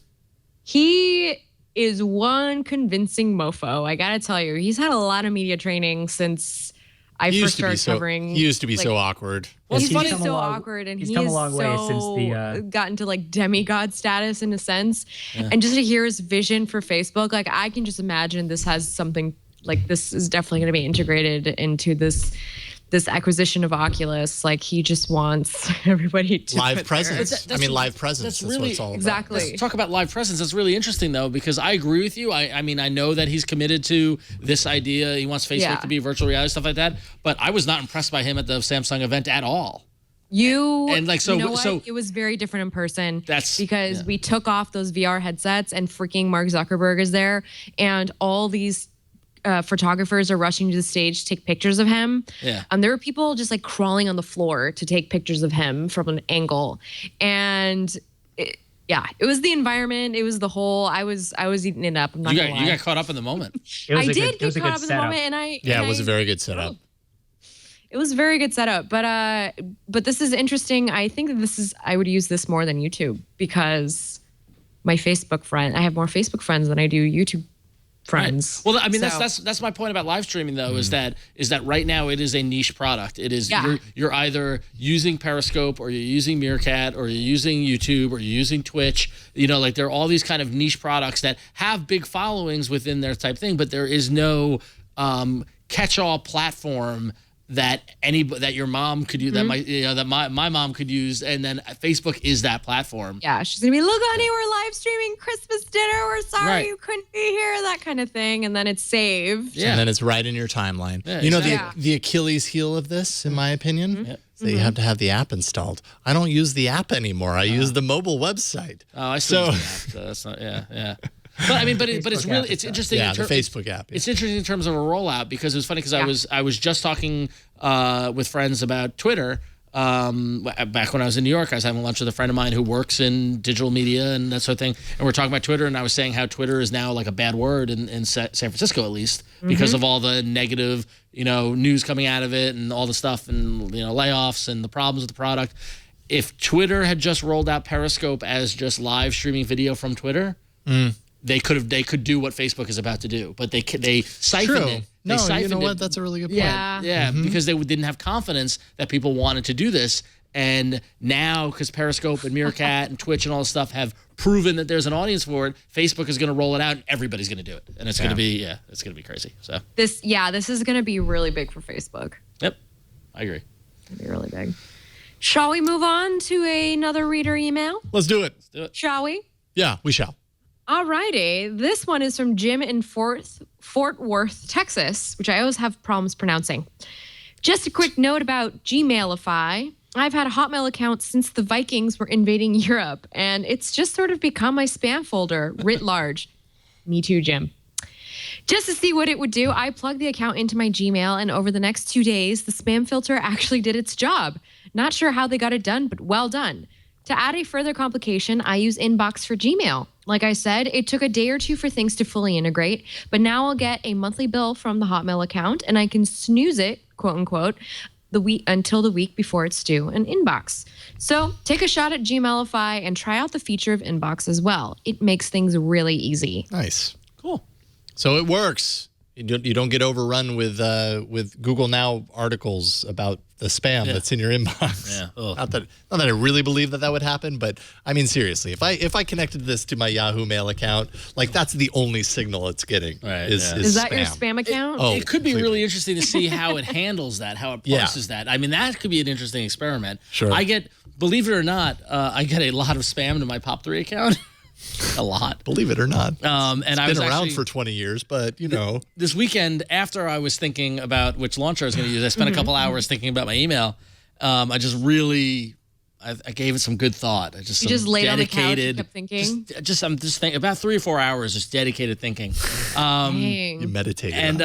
Speaker 6: He is one convincing mofo. I got to tell you, he's had a lot of media training since I first started covering.
Speaker 4: He used to be so awkward.
Speaker 6: Well, he's so awkward, and
Speaker 7: he's come a long way since the
Speaker 6: gotten to demigod status in a sense. Yeah. And just to hear his vision for Facebook, I can just imagine this has something this is definitely going to be integrated into this this acquisition of Oculus. Like he just wants everybody to
Speaker 4: live presence. Live presence.
Speaker 5: That's
Speaker 4: what
Speaker 5: really
Speaker 4: it's all about.
Speaker 6: exactly.
Speaker 5: Let's talk about live presence. That's really interesting though, because I agree with you. I mean, I know that he's committed to this idea. He wants Facebook to be virtual reality, stuff like that. But I was not impressed by him at the Samsung event at all.
Speaker 6: You know what? It was very different in person. Because we took off those VR headsets and freaking Mark Zuckerberg is there, and all these photographers are rushing to the stage to take pictures of him.
Speaker 5: Yeah.
Speaker 6: There were people just like crawling on the floor to take pictures of him from an angle, and it was the environment. It was the whole. I was eating it up. I'm not gonna lie.
Speaker 5: You got caught up in the moment.
Speaker 6: I did get caught up in the moment, and
Speaker 4: it was a very good setup.
Speaker 6: It was a very good setup, but this is interesting. I think that I would use this more than YouTube because I have more Facebook friends than I do YouTube friends.
Speaker 5: Right. Well, I mean, that's my point about live streaming though, is that right now it is a niche product. It is you're either using Periscope or you're using Meerkat or you're using YouTube or you're using Twitch. Like there are all these kind of niche products that have big followings within their type thing, but there is no catch-all platform that your mom could use, that my mom could use, and then Facebook is that platform.
Speaker 6: Yeah, she's gonna be, look, honey, we're live streaming Christmas dinner. We're sorry you couldn't be here, that kind of thing, and then it's saved.
Speaker 4: Yeah, and then it's right in your timeline. Yeah, the Achilles heel of this, in my opinion, is that you have to have the app installed. I don't use the app anymore. I use the mobile website.
Speaker 5: Oh, I still use the app. So that's not. Yeah. But it's interesting.
Speaker 4: Yeah, the Facebook app. Yeah.
Speaker 5: It's interesting in terms of a rollout because it was funny because I was just talking with friends about Twitter back when I was in New York. I was having lunch with a friend of mine who works in digital media and that sort of thing, and we're talking about Twitter. And I was saying how Twitter is now like a bad word in San Francisco, at least, because of all the negative news coming out of it and all the stuff and layoffs and the problems with the product. If Twitter had just rolled out Periscope as just live streaming video from Twitter. They could do what Facebook is about to do, but they siphoned it.
Speaker 4: No, you know what? That's a really good point.
Speaker 5: Yeah, because they didn't have confidence that people wanted to do this, and now because Periscope and Meerkat and Twitch and all this stuff have proven that there's an audience for it, Facebook is going to roll it out, and everybody's going to do it, and it's going to be it's going to be crazy. So
Speaker 6: this is going to be really big for Facebook.
Speaker 5: Yep, I agree.
Speaker 6: It's going to be really big. Shall we move on to another reader email?
Speaker 4: Let's do it.
Speaker 6: Shall we?
Speaker 4: Yeah, we shall.
Speaker 6: All righty. This one is from Jim in Fort Worth, Texas, which I always have problems pronouncing. Just a quick note about Gmailify. I've had a Hotmail account since the Vikings were invading Europe, and it's just sort of become my spam folder writ large. Me too, Jim. Just to see what it would do, I plugged the account into my Gmail, and over the next 2 days, the spam filter actually did its job. Not sure how they got it done, but well done. To add a further complication, I use Inbox for Gmail. Like I said, it took a day or two for things to fully integrate, but now I'll get a monthly bill from the Hotmail account, and I can snooze it, quote unquote, until the week before it's due in Inbox. So take a shot at Gmailify and try out the feature of Inbox as well. It makes things really easy.
Speaker 4: Nice. Cool. So it works. You don't get overrun with Google Now articles about the spam that's in your inbox.
Speaker 5: Yeah.
Speaker 4: Not that I really believe that would happen, but I mean seriously, if I connected this to my Yahoo Mail account, like that's the only signal it's getting.
Speaker 5: Right,
Speaker 6: is that your spam account?
Speaker 5: It could be really interesting to see how it handles that, how it parses that. I mean, that could be an interesting experiment.
Speaker 4: Sure.
Speaker 5: Believe it or not, I get a lot of spam to my Pop3 account. A lot,
Speaker 4: believe it or not.
Speaker 5: And
Speaker 4: it's been around for 20 years, but
Speaker 5: this weekend, after I was thinking about which launcher I was going to use, I spent a couple hours thinking about my email. I just really, I gave it some good thought. You
Speaker 6: just laid on the couch and kept thinking.
Speaker 5: I'm just thinking about 3 or 4 hours, just dedicated thinking.
Speaker 6: Dang.
Speaker 4: You meditated,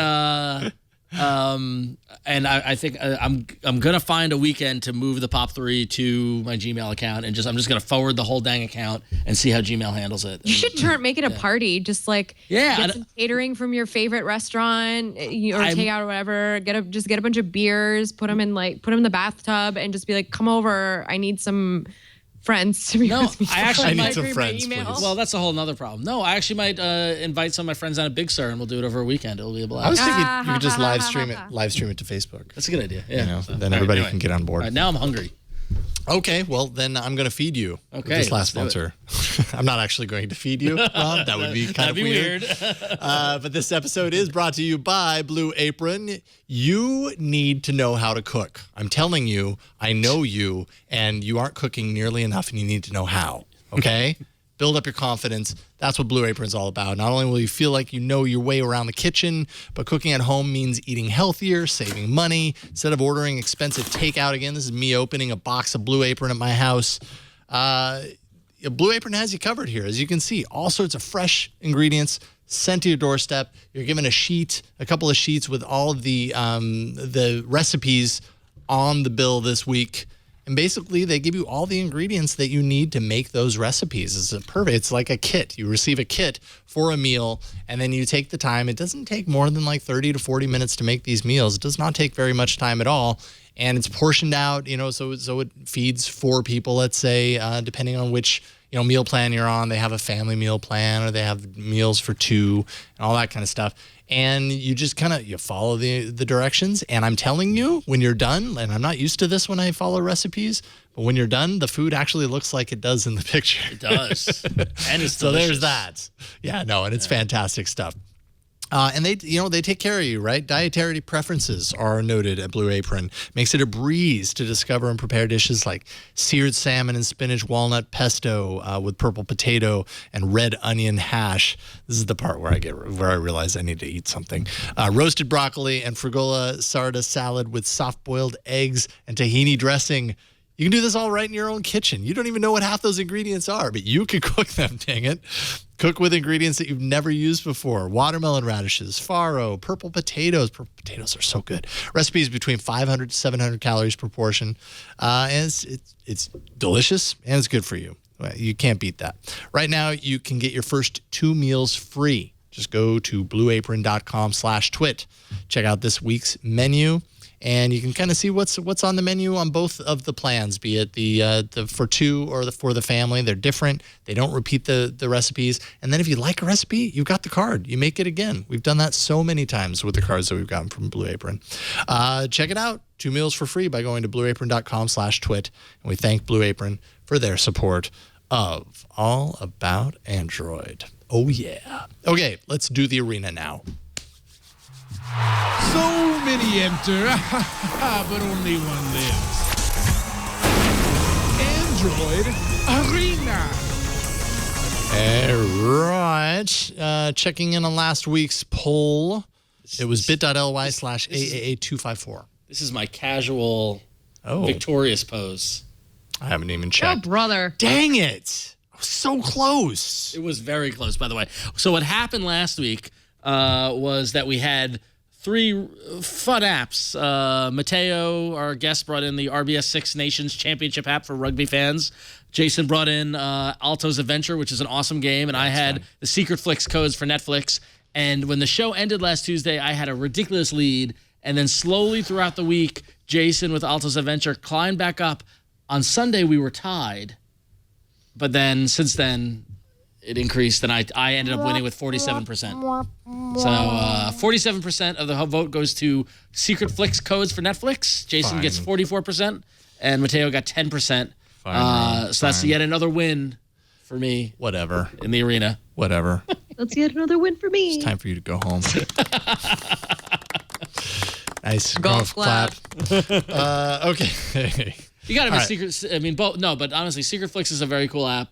Speaker 5: and I think I'm gonna find a weekend to move the Pop3 to my Gmail account, and I'm just gonna forward the whole dang account and see how Gmail handles it.
Speaker 6: You should make it a party, just like get some catering from your favorite restaurant or takeout or whatever. Get a bunch of beers, put them in the bathtub, and just be like, come over. I need some friends to be with me.
Speaker 5: I
Speaker 4: need some friends, please.
Speaker 5: Well, that's a whole nother problem. No, I actually might invite some of my friends down at Big Sur, and we'll do it over a weekend. It'll be a blast.
Speaker 4: I was thinking you could just live stream it to Facebook.
Speaker 5: That's a good idea. Yeah.
Speaker 4: Then everybody can get on board.
Speaker 5: Now I'm hungry.
Speaker 4: Okay, well, then I'm going to feed you with this last sponsor. I'm not actually going to feed you, Rob. That would be kind of weird. But this episode is brought to you by Blue Apron. You need to know how to cook. I'm telling you, I know you, and you aren't cooking nearly enough, and you need to know how, okay? Build up your confidence. That's what Blue Apron is all about. Not only will you feel like you know your way around the kitchen, but cooking at home means eating healthier, saving money. Instead of ordering expensive takeout again, this is me opening a box of Blue Apron at my house. Blue Apron has you covered here. As you can see, all sorts of fresh ingredients sent to your doorstep. You're given a couple of sheets with all of the recipes on the bill this week. And basically, they give you all the ingredients that you need to make those recipes. It's perfect. It's like a kit. You receive a kit for a meal, and then you take the time. It doesn't take more than like 30 to 40 minutes to make these meals. It does not take very much time at all. And it's portioned out, so it feeds 4 people, let's say, depending on which meal plan you're on. They have a family meal plan, or they have meals for 2 and all that kind of stuff. And you just you follow the directions. And I'm telling you, when you're done, and I'm not used to this when I follow recipes, but when you're done, the food actually looks like it does in the picture.
Speaker 5: It does. And it's delicious.
Speaker 4: So there's that. Yeah, no, and it's fantastic stuff. And they take care of you, right? Dietary preferences are noted at Blue Apron. Makes it a breeze to discover and prepare dishes like seared salmon and spinach walnut pesto with purple potato and red onion hash. This is the part where I realize I need to eat something. Roasted broccoli and frigola sarda salad with soft-boiled eggs and tahini dressing. You can do this all right in your own kitchen. You don't even know what half those ingredients are, but you can cook them, dang it. Cook with ingredients that you've never used before. Watermelon radishes, farro, purple potatoes. Purple potatoes are so good. Recipes between 500 to 700 calories per portion. And it's delicious, and it's good for you. You can't beat that. Right now, you can get your first 2 meals free. Just go to blueapron.com/twit. Check out this week's menu. And you can kind of see what's on the menu on both of the plans, be it the for 2 or for the family. They're different. They don't repeat the recipes. And then if you like a recipe, you've got the card. You make it again. We've done that so many times with the cards that we've gotten from Blue Apron. Check it out. 2 meals for free by going to blueapron.com/twit. And we thank Blue Apron for their support of All About Android. Oh, yeah. Okay, let's do the arena now.
Speaker 8: So many enter, but only one lives. Android Arena.
Speaker 4: All right. Checking in on last week's poll. It was bit.ly/AAA254.
Speaker 5: This is my casual, victorious pose.
Speaker 4: I haven't even checked.
Speaker 6: Oh, brother.
Speaker 4: Dang it. I was so close.
Speaker 5: It was very close, by the way. So what happened last week was that we had 3 fun apps. Mateo, our guest, brought in the RBS Six Nations Championship app for rugby fans. Jason brought in Alto's Adventure, which is an awesome game. And I had the Secret Flicks codes for Netflix. And when the show ended last Tuesday, I had a ridiculous lead. And then slowly throughout the week, Jason with Alto's Adventure climbed back up. On Sunday, we were tied. But then, since then, it increased, and I ended up winning with 47%. So 47% of the vote goes to Secret Flicks codes for Netflix. Jason gets 44%, and Mateo got 10%. So that's yet another win for me.
Speaker 4: Whatever.
Speaker 5: In the arena.
Speaker 4: Whatever.
Speaker 6: That's yet another win for me.
Speaker 4: It's time for you to go home. Nice.
Speaker 6: Golf clap.
Speaker 4: Okay.
Speaker 5: You got to be Secret. I mean, both. No, but honestly, Secret Flicks is a very cool app.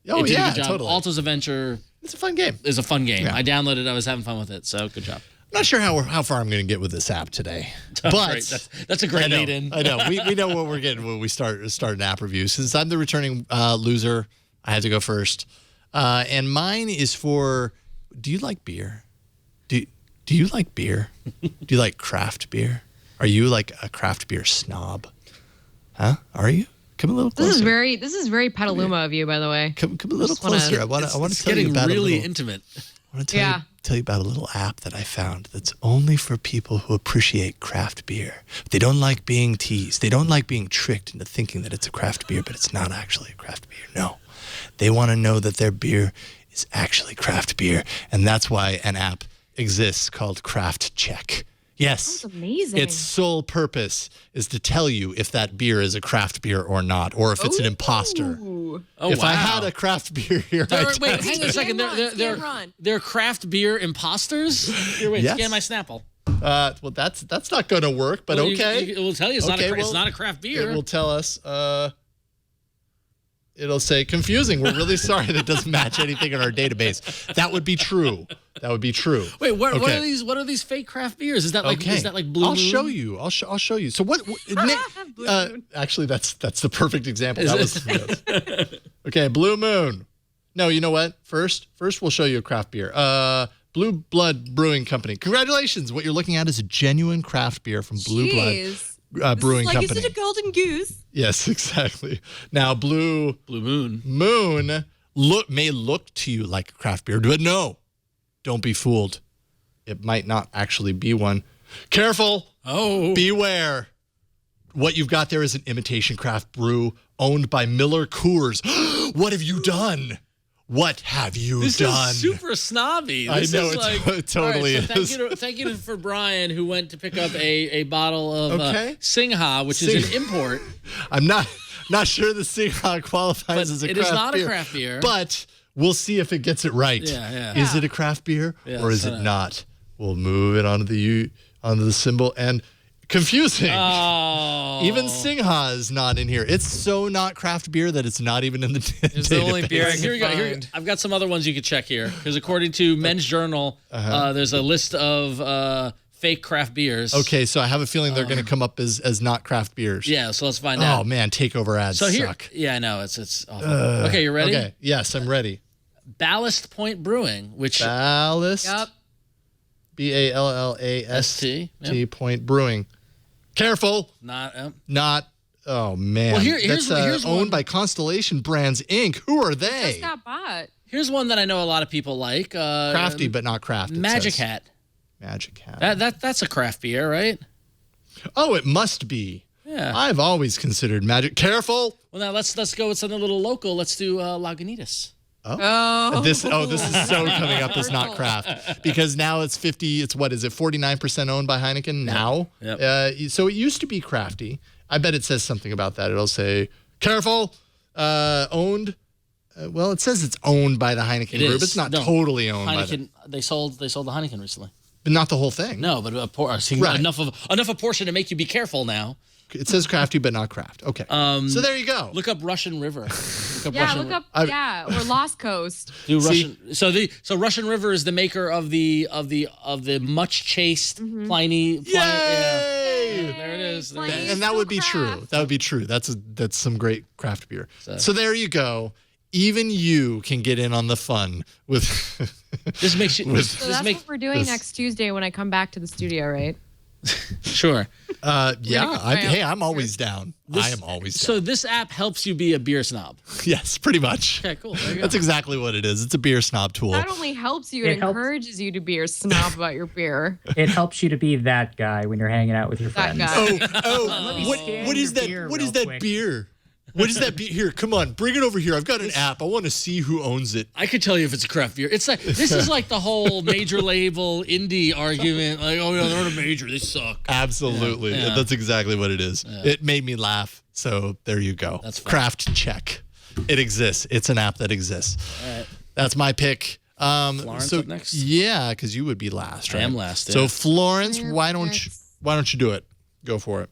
Speaker 4: Oh,
Speaker 5: it did
Speaker 4: yeah,
Speaker 5: a good job.
Speaker 4: totally.
Speaker 5: Alto's Adventure.
Speaker 4: It's a fun game.
Speaker 5: Is a fun game.
Speaker 4: Yeah.
Speaker 5: I downloaded it. I was having fun with it. So good job.
Speaker 4: I'm not sure how far I'm going to get with this app today, but
Speaker 5: that's a great lead-in.
Speaker 4: I know we know what we're getting when we start an app review. Since I'm the returning loser, I had to go first, and mine is for. Do you like beer? Do you like beer? Do you like craft beer? Are you like a craft beer snob? Huh? Are you? Come a little closer.
Speaker 6: This is very Petaluma of you, by the way.
Speaker 4: Come a little closer. I want to tell you about
Speaker 5: really intimate.
Speaker 4: I want to tell you about a little app that I found that's only for people who appreciate craft beer. They don't like being teased. They don't like being tricked into thinking that it's a craft beer, but it's not actually a craft beer. No. They want to know that their beer is actually craft beer, and that's why an app exists called Craft Check. Yes.
Speaker 6: That's amazing.
Speaker 4: Its sole purpose is to tell you if that beer is a craft beer or not, or if it's an imposter.
Speaker 5: Oh,
Speaker 4: If I had a craft beer here,
Speaker 5: Wait, hang on a second. They're craft beer imposters? Here, wait,
Speaker 4: Yes.
Speaker 5: scan my Snapple.
Speaker 4: Well, that's not going to work, but okay.
Speaker 5: It will tell you it's not a craft beer.
Speaker 4: It will tell us. It'll say confusing. We're really sorry that doesn't match anything in our database. That would be true.
Speaker 5: Wait, what are these? What are these fake craft beers? Is that like Blue Moon?
Speaker 4: I'll show you. I'll show you. So what? Nick, actually, that's the perfect example. Okay, Blue Moon. No, you know what? First we'll show you a craft beer. Blue Blood Brewing Company. Congratulations. What you're looking at is a genuine craft beer from Blue Blood Brewing Company.
Speaker 6: Is it a golden goose?
Speaker 4: Yes, exactly. Now, Blue
Speaker 5: Moon
Speaker 4: may look to you like a craft beer, but no, don't be fooled. It might not actually be one. Careful.
Speaker 5: Oh.
Speaker 4: Beware. What you've got there is an imitation craft brew owned by Miller Coors. What have you done? What have you done?
Speaker 5: This is super snobby.
Speaker 4: I know, it totally is.
Speaker 5: Thank you for Brian, who went to pick up a bottle of Singha, which is an import.
Speaker 4: I'm not sure the Singha qualifies as a craft beer. It is not a craft beer. But we'll see if it gets it right.
Speaker 5: Yeah.
Speaker 4: Is it a craft beer or is it not? We'll move it onto the symbol and confusing.
Speaker 5: Oh.
Speaker 4: Even Singha is not in here. It's so not craft beer that it's not even in the database.
Speaker 1: It's the only beer I can find.
Speaker 5: I've got some other ones you could check here. Because according to Men's Journal, there's a list of fake craft beers.
Speaker 4: Okay, so I have a feeling they're going to come up as not craft beers.
Speaker 5: Yeah, so let's find out.
Speaker 4: Oh, man, takeover ads suck.
Speaker 5: Yeah, I know. It's awful. Okay, you ready?
Speaker 4: Okay, yes, I'm ready.
Speaker 5: Ballast Point Brewing, which...
Speaker 4: Ballast.
Speaker 6: Yep.
Speaker 4: Ballast Point Brewing. Careful. Not. Oh man.
Speaker 5: Well, here's
Speaker 4: owned
Speaker 5: one
Speaker 4: by Constellation Brands Inc. Who are they?
Speaker 6: Just got bought.
Speaker 5: Here's one that I know a lot of people like.
Speaker 4: Crafty, but not craft.
Speaker 5: Magic Hat.
Speaker 4: Magic Hat.
Speaker 5: That's a craft beer, right?
Speaker 4: Oh, it must be.
Speaker 5: Yeah.
Speaker 4: I've always considered Magic. Careful.
Speaker 5: Well, now let's go with something a little local. Let's do Lagunitas.
Speaker 4: This is so coming up as not craft because now it's 50. It's what is it? 49% owned by Heineken now.
Speaker 5: Yep.
Speaker 4: So it used to be crafty. I bet it says something about that. It'll say careful, owned. Well, it says it's owned by the Heineken Group. It's not totally owned by
Speaker 5: Heineken. They sold the Heineken recently.
Speaker 4: But not the whole thing.
Speaker 5: No, but enough a portion to make you be careful now.
Speaker 4: It says crafty, but not craft. Okay. So there you go.
Speaker 5: Look up Russian River.
Speaker 6: Or Lost Coast.
Speaker 5: So Russian River is the maker of the much chased Pliny.
Speaker 4: Yay!
Speaker 5: There it is.
Speaker 4: And that would be true. That would be true. That's some great craft beer. So there you go. Even you can get in on the fun with.
Speaker 5: This makes you.
Speaker 6: So that's what we're doing next Tuesday when I come back to the studio, right?
Speaker 5: Sure.
Speaker 4: I'm always down. I am always down.
Speaker 5: So this app helps you be a beer snob.
Speaker 4: Yes, pretty much.
Speaker 5: Okay, cool. There you go.
Speaker 4: That's exactly what it is. It's a beer snob tool.
Speaker 6: Not only helps you, it encourages you to be a snob about your beer.
Speaker 7: It helps you to be that guy when you're hanging out with your friends.
Speaker 4: What is that? What is that beer? What is that beer? Here, come on, bring it over here. I've got an app. I want to see who owns it.
Speaker 5: I could tell you if it's a craft beer. It's like this is like the whole major label indie argument. Like, oh yeah, they're not a major. They suck.
Speaker 4: Absolutely. Yeah. That's exactly what it is. Yeah. It made me laugh. So there you go.
Speaker 5: That's fun.
Speaker 4: Craft check. It exists. It's an app that exists.
Speaker 5: All right.
Speaker 4: That's my pick.
Speaker 5: Florence up next?
Speaker 4: Yeah, because you would be last, right?
Speaker 5: I am last. Yeah.
Speaker 4: So Florence, why don't you do it? Go for it.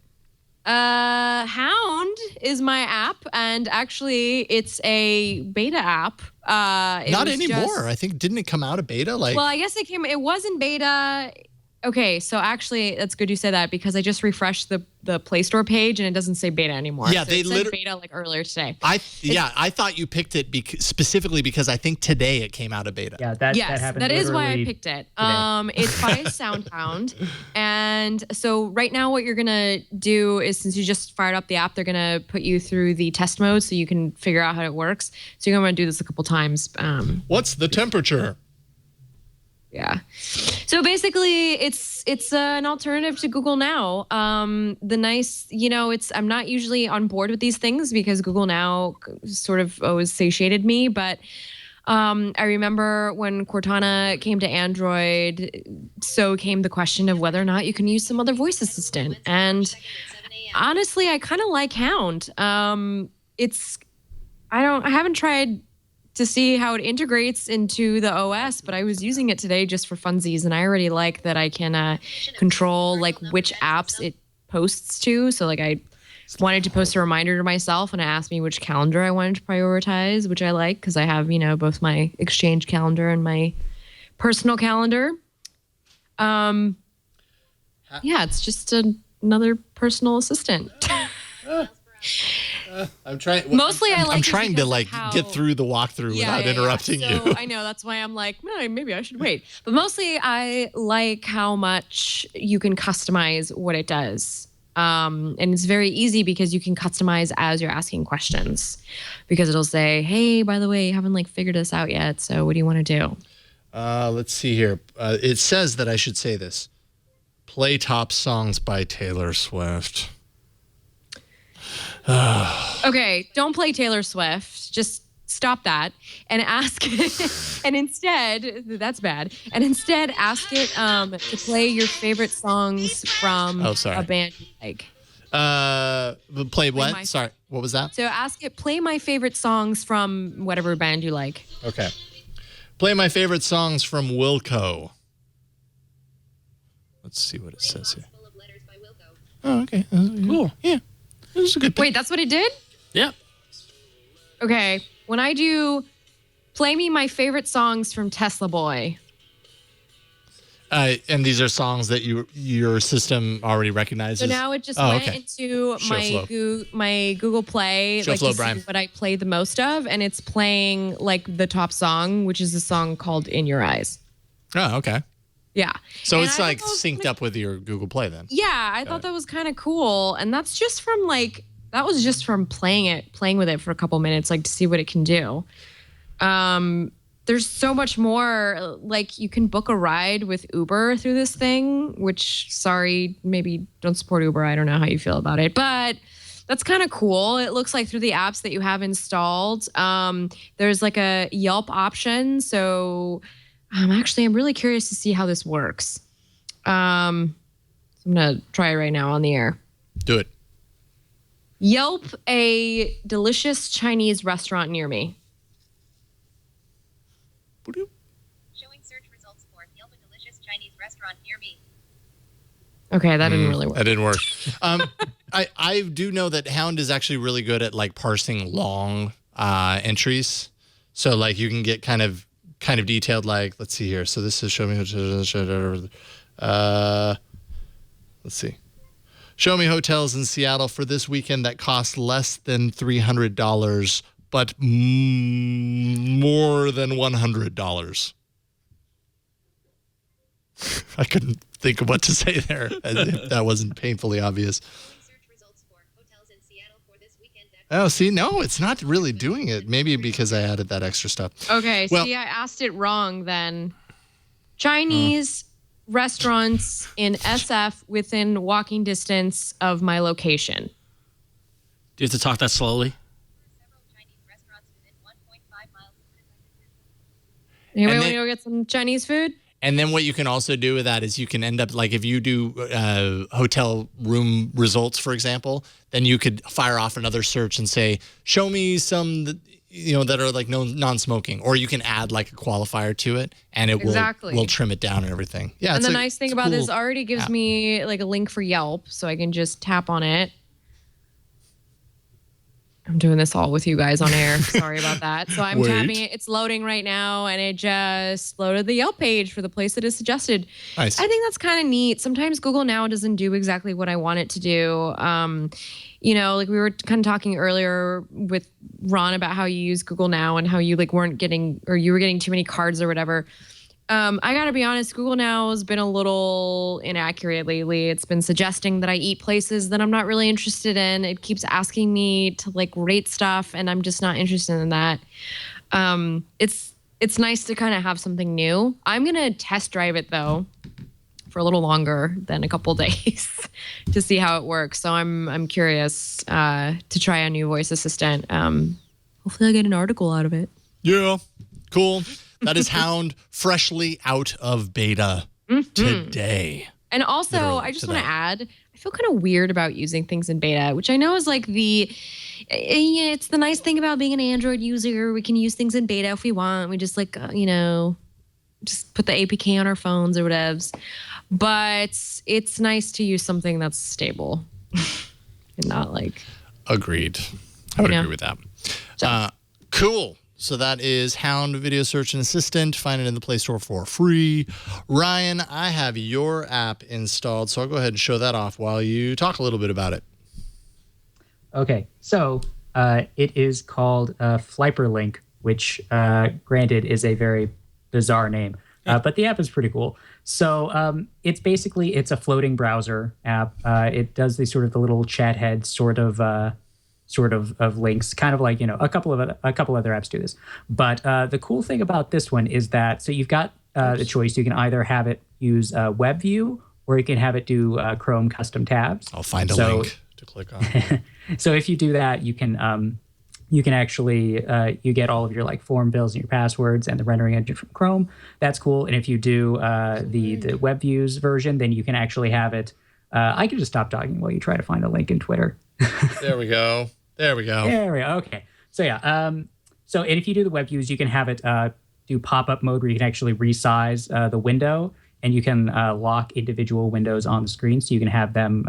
Speaker 6: Hound is my app, and actually it's a beta app.
Speaker 4: Not anymore. I think, didn't it come out of beta?
Speaker 6: Well, I guess it was in beta. Okay, so actually, that's good you say that because I just refreshed the Play Store page and it doesn't say beta anymore.
Speaker 4: Yeah,
Speaker 6: so
Speaker 4: they
Speaker 6: said beta like earlier today.
Speaker 4: I thought you picked it specifically because I think today it came out of beta.
Speaker 7: Yeah, that happened.
Speaker 6: That is why I picked it. It's by SoundHound, and so right now what you're gonna do is since you just fired up the app, they're gonna put you through the test mode so you can figure out how it works. So you're gonna do this a couple times.
Speaker 4: What's the temperature?
Speaker 6: Yeah. So basically it's an alternative to Google Now. The nice, I'm not usually on board with these things because Google Now sort of always satiated me, but I remember when Cortana came to Android, so came the question of whether or not you can use some other voice assistant. And honestly, I kind of like Hound. I haven't tried to see how it integrates into the OS, but I was using it today just for funsies, and I already like that I can control like which apps it posts to. So like I wanted to post a reminder to myself, and it asked me which calendar I wanted to prioritize, which I like because I have, both my Exchange calendar and my personal calendar. Yeah, it's just another personal assistant.
Speaker 4: I'm trying.
Speaker 6: Mostly, I like.
Speaker 4: I'm trying to get through the walkthrough without interrupting you.
Speaker 6: I know that's why I'm like, maybe I should wait. But mostly, I like how much you can customize what it does. And it's very easy because you can customize as you're asking questions, because it'll say, "Hey, by the way, you haven't figured this out yet. So what do you want to do?"
Speaker 4: Let's see here. It says that I should say this: play top songs by Taylor Swift.
Speaker 6: Okay, don't play Taylor Swift. Just stop that and ask and instead, that's bad. And instead ask it to play your favorite songs from a band you like.
Speaker 4: Play what? Sorry, what was that?
Speaker 6: So ask it, play my favorite songs from whatever band you like.
Speaker 4: Okay. Play my favorite songs from Wilco. Let's see what it says here. Oh, okay. Cool. Yeah. This is a good pick.
Speaker 6: Wait, that's what it did?
Speaker 5: Yeah.
Speaker 6: Okay. When I do play me my favorite songs from Tesla Boy.
Speaker 4: And these are songs that your system already recognizes?
Speaker 6: So now it just went into my Google Play,
Speaker 4: Show flow, Brian.
Speaker 6: What I play the most of, and it's playing the top song, which is a song called In Your Eyes.
Speaker 4: Oh, okay.
Speaker 6: Yeah.
Speaker 4: So it's synced up with your Google Play then.
Speaker 6: Yeah, I thought that was kind of cool. And that's just from playing with it for a couple minutes, to see what it can do. There's so much more. You can book a ride with Uber through this thing, which, sorry, maybe don't support Uber. I don't know how you feel about it, but that's kind of cool. It looks like through the apps that you have installed. There's a Yelp option. So I'm really curious to see how this works. I'm going to try it right now on the air.
Speaker 4: Do it.
Speaker 6: Yelp a delicious Chinese restaurant near me.
Speaker 9: Showing search results for Yelp a delicious Chinese restaurant near me.
Speaker 6: Okay, that didn't really work.
Speaker 4: That didn't work. I do know that Hound is actually really good at parsing long entries. So you can get kind of detailed, let's see here. So this is show me, let's see. Show me hotels in Seattle for this weekend that cost less than $300, but more than $100. I couldn't think of what to say there, as if that wasn't painfully obvious.
Speaker 9: Search results for hotels in Seattle for this weekend.
Speaker 4: Oh, see, no, it's not really doing it. Maybe because I added that extra stuff.
Speaker 6: Okay, I asked it wrong then. Chinese restaurants in SF within walking distance of my location.
Speaker 5: Do you have to talk that slowly?
Speaker 9: Several Chinese restaurants within 1.5 miles of
Speaker 6: Anybody want to go get some Chinese food?
Speaker 4: And then what you can also do with that is you can end up, if you do hotel room results, for example, then you could fire off another search and say, show me some that are non-smoking, or you can add a qualifier to it, and it will trim it down and everything. Yeah.
Speaker 6: And the nice thing about this already gives me a link for Yelp, so I can just tap on it. I'm doing this all with you guys on air. Sorry about that. So I'm tapping it. It's loading right now, and it just loaded the Yelp page for the place that is suggested.
Speaker 4: Nice.
Speaker 6: I think that's kind of neat. Sometimes Google Now doesn't do exactly what I want it to do. We were kind of talking earlier with Ron about how you use Google Now and how you weren't getting, or you were getting too many cards or whatever. I gotta be honest, Google Now has been a little inaccurate lately. It's been suggesting that I eat places that I'm not really interested in. It keeps asking me to rate stuff, and I'm just not interested in that. It's nice to kind of have something new. I'm gonna test drive it though for a little longer than a couple days to see how it works. So I'm curious to try a new voice assistant. Hopefully I'll get an article out of it.
Speaker 4: Yeah. Cool. That is Hound freshly out of beta today.
Speaker 6: And also,
Speaker 4: Literally
Speaker 6: I just
Speaker 4: today.
Speaker 6: want to add, I feel kind of weird about using things in beta, which I know is like it's the nice thing about being an Android user. We can use things in beta if we want. We just like, just put the APK on our phones or whatevs. But it's nice to use something that's stable and not like.
Speaker 4: Agreed. I would agree with that. Cool. So that is Hound Video Search and Assistant. Find it in the Play Store for free. Ryan, I have your app installed, so I'll go ahead and show that off while you talk a little bit about it.
Speaker 7: Okay, so it is called Flyperlink, which, granted, is a very bizarre name, but the app is pretty cool. So it's a floating browser app. It does the little chat head sort of links, kind of like a couple other apps do this. But the cool thing about this one is that you've got the choice. You can either have it use WebView or you can have it do Chrome custom tabs.
Speaker 4: I'll find a link to click on.
Speaker 7: So if you do that, you can actually you get all of your form bills and your passwords and the rendering engine from Chrome. That's cool. And if you do the WebViews version, then you can actually have it. I can just stop talking while you try to find a link in Twitter.
Speaker 4: There we go.
Speaker 7: Okay. So yeah. And if you do the web views, you can have it do pop-up mode where you can actually resize the window, and you can lock individual windows on the screen, so you can have them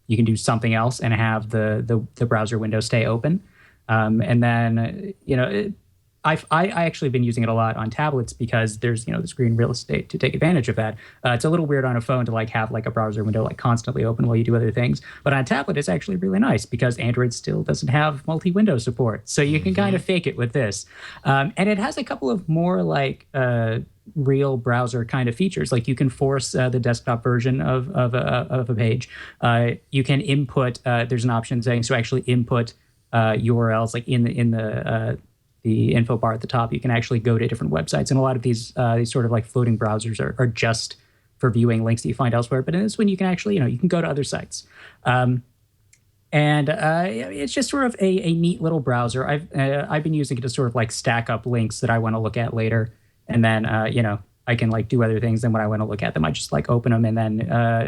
Speaker 7: you can do something else and have the browser window stay open. And then I actually been using it a lot on tablets because there's the screen real estate to take advantage of that. It's a little weird on a phone to have a browser window constantly open while you do other things. But on a tablet, it's actually really nice because Android still doesn't have multi-window support, so you can kind of fake it with this. And it has a couple of more real browser kind of features. You can force the desktop version of a page. You can input. There's an option saying actually input URLs in the info bar at the top. You can actually go to different websites, and a lot of these floating browsers are just for viewing links that you find elsewhere. But in this one, you can actually you can go to other sites, and it's just sort of a neat little browser. I've been using it to stack up links that I want to look at later, and then I can do other things. Then when I want to look at them, I just open them, and then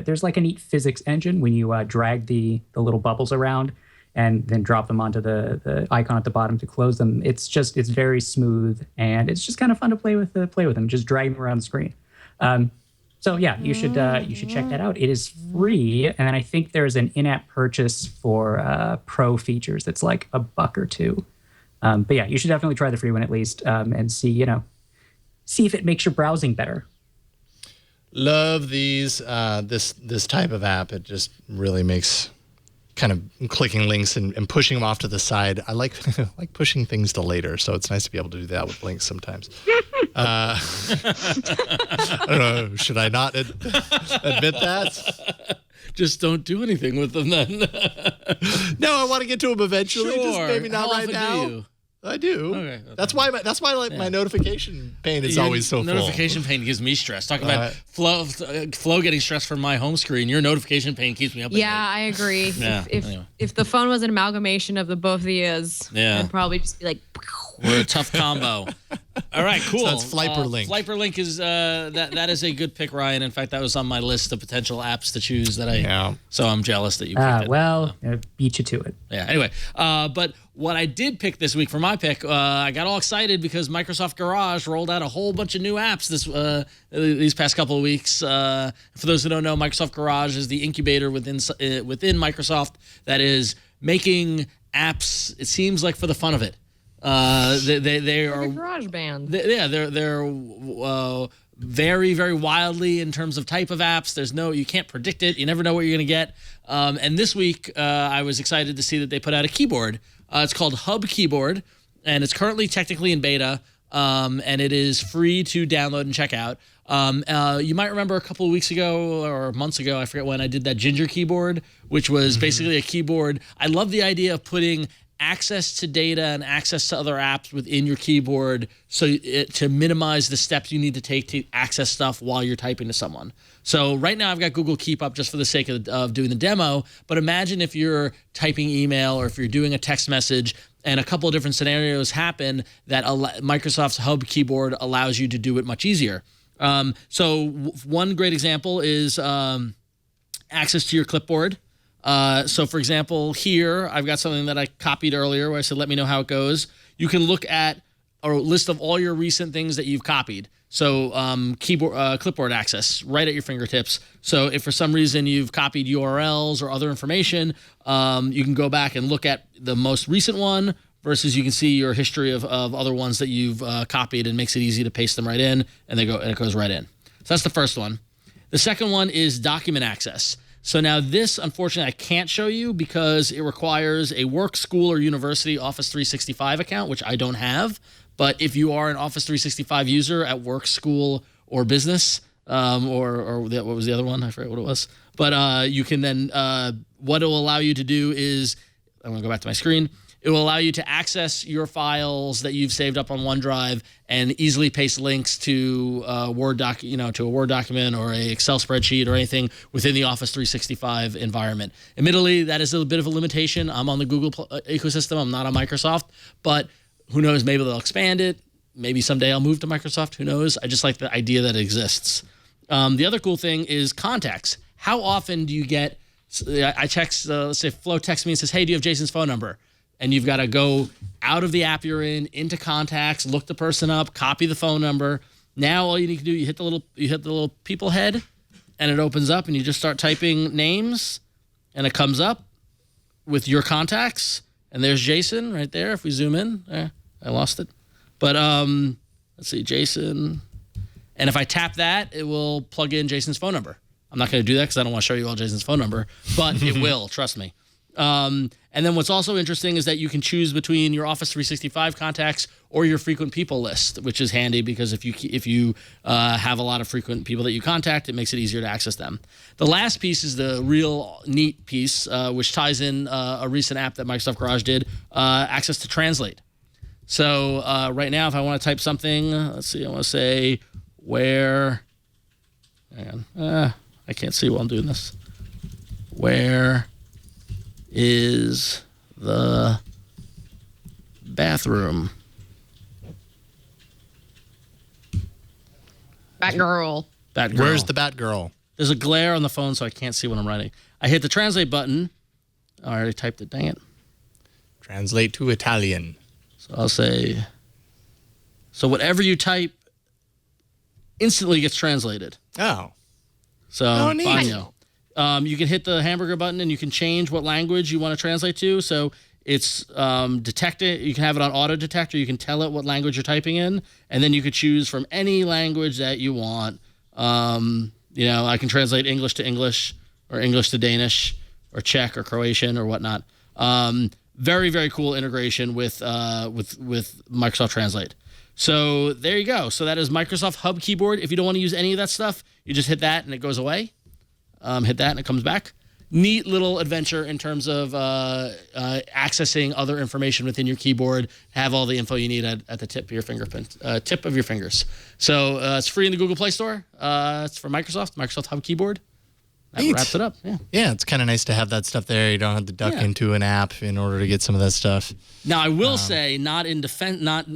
Speaker 7: there's a neat physics engine when you drag the little bubbles around and then drop them onto the icon at the bottom to close them. It's very smooth, and it's just kind of fun to play with them, just drag them around the screen. So yeah, you should check that out. It is free, and then I think there's an in-app purchase for pro features that's $1 or $2. But yeah, you should definitely try the free one at least, and see if it makes your browsing better.
Speaker 4: Love these this type of app. It just really makes kind of clicking links and pushing them off to the side. I like pushing things to later, so it's nice to be able to do that with links sometimes. I don't know. Should I not admit that?
Speaker 5: Just don't do anything with them then.
Speaker 4: No, I want to get to them eventually.
Speaker 5: Sure.
Speaker 4: Just maybe not right now.
Speaker 5: Do you?
Speaker 4: I do.
Speaker 5: Okay.
Speaker 4: That's why my notification pane is always so full.
Speaker 5: Notification pane gives me stress. Talk about Flo getting stressed from my home screen. Your notification pane keeps me up.
Speaker 6: I agree.
Speaker 5: Yeah,
Speaker 6: if the phone was an amalgamation of the both of yous, I'd probably just be
Speaker 5: we're a tough combo. All right, cool.
Speaker 4: So that's Flyperlink.
Speaker 5: Flyperlink is that is a good pick, Ryan. In fact, that was on my list of potential apps to choose so I'm jealous that you picked it.
Speaker 7: Beat you to it.
Speaker 5: Yeah. Anyway, but what I did pick this week for my pick, I got all excited because Microsoft Garage rolled out a whole bunch of new apps these past couple of weeks. For those who don't know, Microsoft Garage is the incubator within Microsoft that is making apps. It seems like for the fun of it. They are
Speaker 6: garage band.
Speaker 5: They're very, very wildly in terms of type of apps. You can't predict it. You never know what you're going to get. And this week, I was excited to see that they put out a keyboard. It's called Hub Keyboard, and it's currently technically in beta. And it is free to download and check out. You might remember a couple of weeks ago or months ago, I forget when, I did that Ginger keyboard, which was basically a keyboard. I love the idea of putting access to data and access to other apps within your keyboard to minimize the steps you need to take to access stuff while you're typing to someone. So right now I've got Google Keep up just for the sake of doing the demo, but imagine if you're typing email or if you're doing a text message and a couple of different scenarios happen that Microsoft's Hub keyboard allows you to do it much easier. So one great example is access to your clipboard. So for example, here, I've got something that I copied earlier where I said, let me know how it goes. You can look at a list of all your recent things that you've copied. So clipboard access right at your fingertips. So if for some reason you've copied URLs or other information, you can go back and look at the most recent one versus you can see your history of other ones that you've copied, and makes it easy to paste them right in, and it goes right in. So that's the first one. The second one is document access. So now this, unfortunately, I can't show you because it requires a work, school, or university Office 365 account, which I don't have. But if you are an Office 365 user at work, school, or business, or what was the other one? I forget what it was. But you can then, what it will allow you to do is, I'm going to go back to my screen. It will allow you to access your files that you've saved up on OneDrive and easily paste links to a Word document or a Excel spreadsheet or anything within the Office 365 environment. Admittedly, that is a bit of a limitation. I'm on the Google ecosystem. I'm not on Microsoft, but who knows? Maybe they'll expand it. Maybe someday I'll move to Microsoft. Who knows? I just like the idea that it exists. The other cool thing is contacts. How often do you get? I text. Let's say Flo texts me and says, "Hey, do you have Jason's phone number?" And you've got to go out of the app you're in, into contacts, look the person up, copy the phone number. Now all you need to do, you hit the little people head, and it opens up, and you just start typing names, and it comes up with your contacts. And there's Jason right there. If we zoom in, I lost it. But let's see, Jason. And if I tap that, it will plug in Jason's phone number. I'm not going to do that because I don't want to show you all Jason's phone number, but it will, trust me. And then what's also interesting is that you can choose between your Office 365 contacts or your frequent people list, which is handy because if you have a lot of frequent people that you contact, it makes it easier to access them. The last piece is the real neat piece, which ties in a recent app that Microsoft Garage did, access to Translate. So right now, if I want to type something, let's see, I want to say where, hang on, I can't see while I'm doing this. Where is the bathroom?
Speaker 6: Batgirl.
Speaker 4: Where's the Batgirl?
Speaker 5: There's a glare on the phone, so I can't see what I'm writing. I hit the translate button. Oh, I already typed it. Dang it.
Speaker 4: Translate to Italian.
Speaker 5: So I'll say, so whatever you type instantly gets translated.
Speaker 4: Oh.
Speaker 5: So,
Speaker 4: neat.
Speaker 5: Bagno. You can hit the hamburger button and you can change what language you want to translate to. So it's detected. You can have it on auto detect, or you can tell it what language you're typing in, and then you could choose from any language that you want. I can translate English to English, or English to Danish, or Czech, or Croatian, or whatnot. Very, very cool integration with Microsoft Translate. So there you go. So that is Microsoft Hub Keyboard. If you don't want to use any of that stuff, you just hit that and it goes away. Hit that and it comes back. Neat little adventure in terms of accessing other information within your keyboard. Have all the info you need at the tip of your fingers. So it's free in the Google Play Store. It's for Microsoft Hub Keyboard. That wraps it up.
Speaker 4: Yeah, it's kind of nice to have that stuff there. You don't have to duck into an app in order to get some of that stuff.
Speaker 5: Now I will say, not in defense, not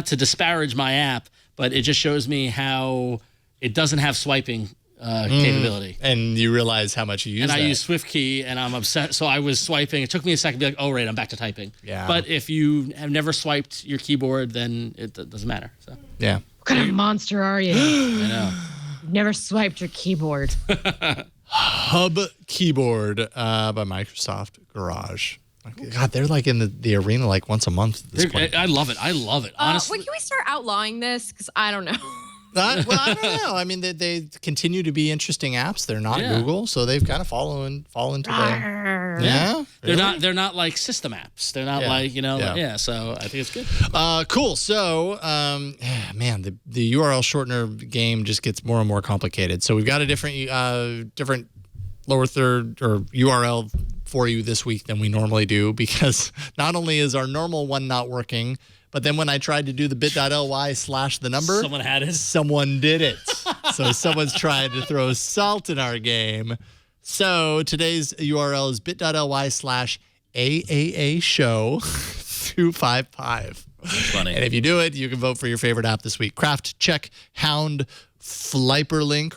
Speaker 5: to disparage my app, but it just shows me how it doesn't have swiping capability.
Speaker 4: And you realize how much you use
Speaker 5: I use SwiftKey, and I'm upset. So I was swiping. It took me a second to be like, oh, right, I'm back to typing.
Speaker 4: Yeah.
Speaker 5: But if you have never swiped your keyboard, then it doesn't matter. So.
Speaker 4: Yeah.
Speaker 6: What kind of monster are you?
Speaker 5: I know.
Speaker 6: You've never swiped your keyboard.
Speaker 4: Hub Keyboard by Microsoft Garage. God, they're like in the arena like once a month at this point.
Speaker 5: I love it. Honestly.
Speaker 6: Can we start outlawing this? Because I don't know.
Speaker 4: I don't know. I mean, they continue to be interesting apps. They're not Google, so they've kind of fall into the. Yeah,
Speaker 5: really? They're not like system apps. They're not like So I think it's good.
Speaker 4: Cool. So, man, the URL shortener game just gets more and more complicated. So we've got a different lower third or URL for you this week than we normally do, because not only is our normal one not working, but then when I tried to do the bit.ly/the number,
Speaker 5: someone had it.
Speaker 4: Someone did it. So someone's trying to throw salt in our game. So today's URL is bit.ly/APRON. AAA show 255.
Speaker 5: Funny.
Speaker 4: And if you do it, you can vote for your favorite app this week. Craft, Check, Hound, Fliperlink,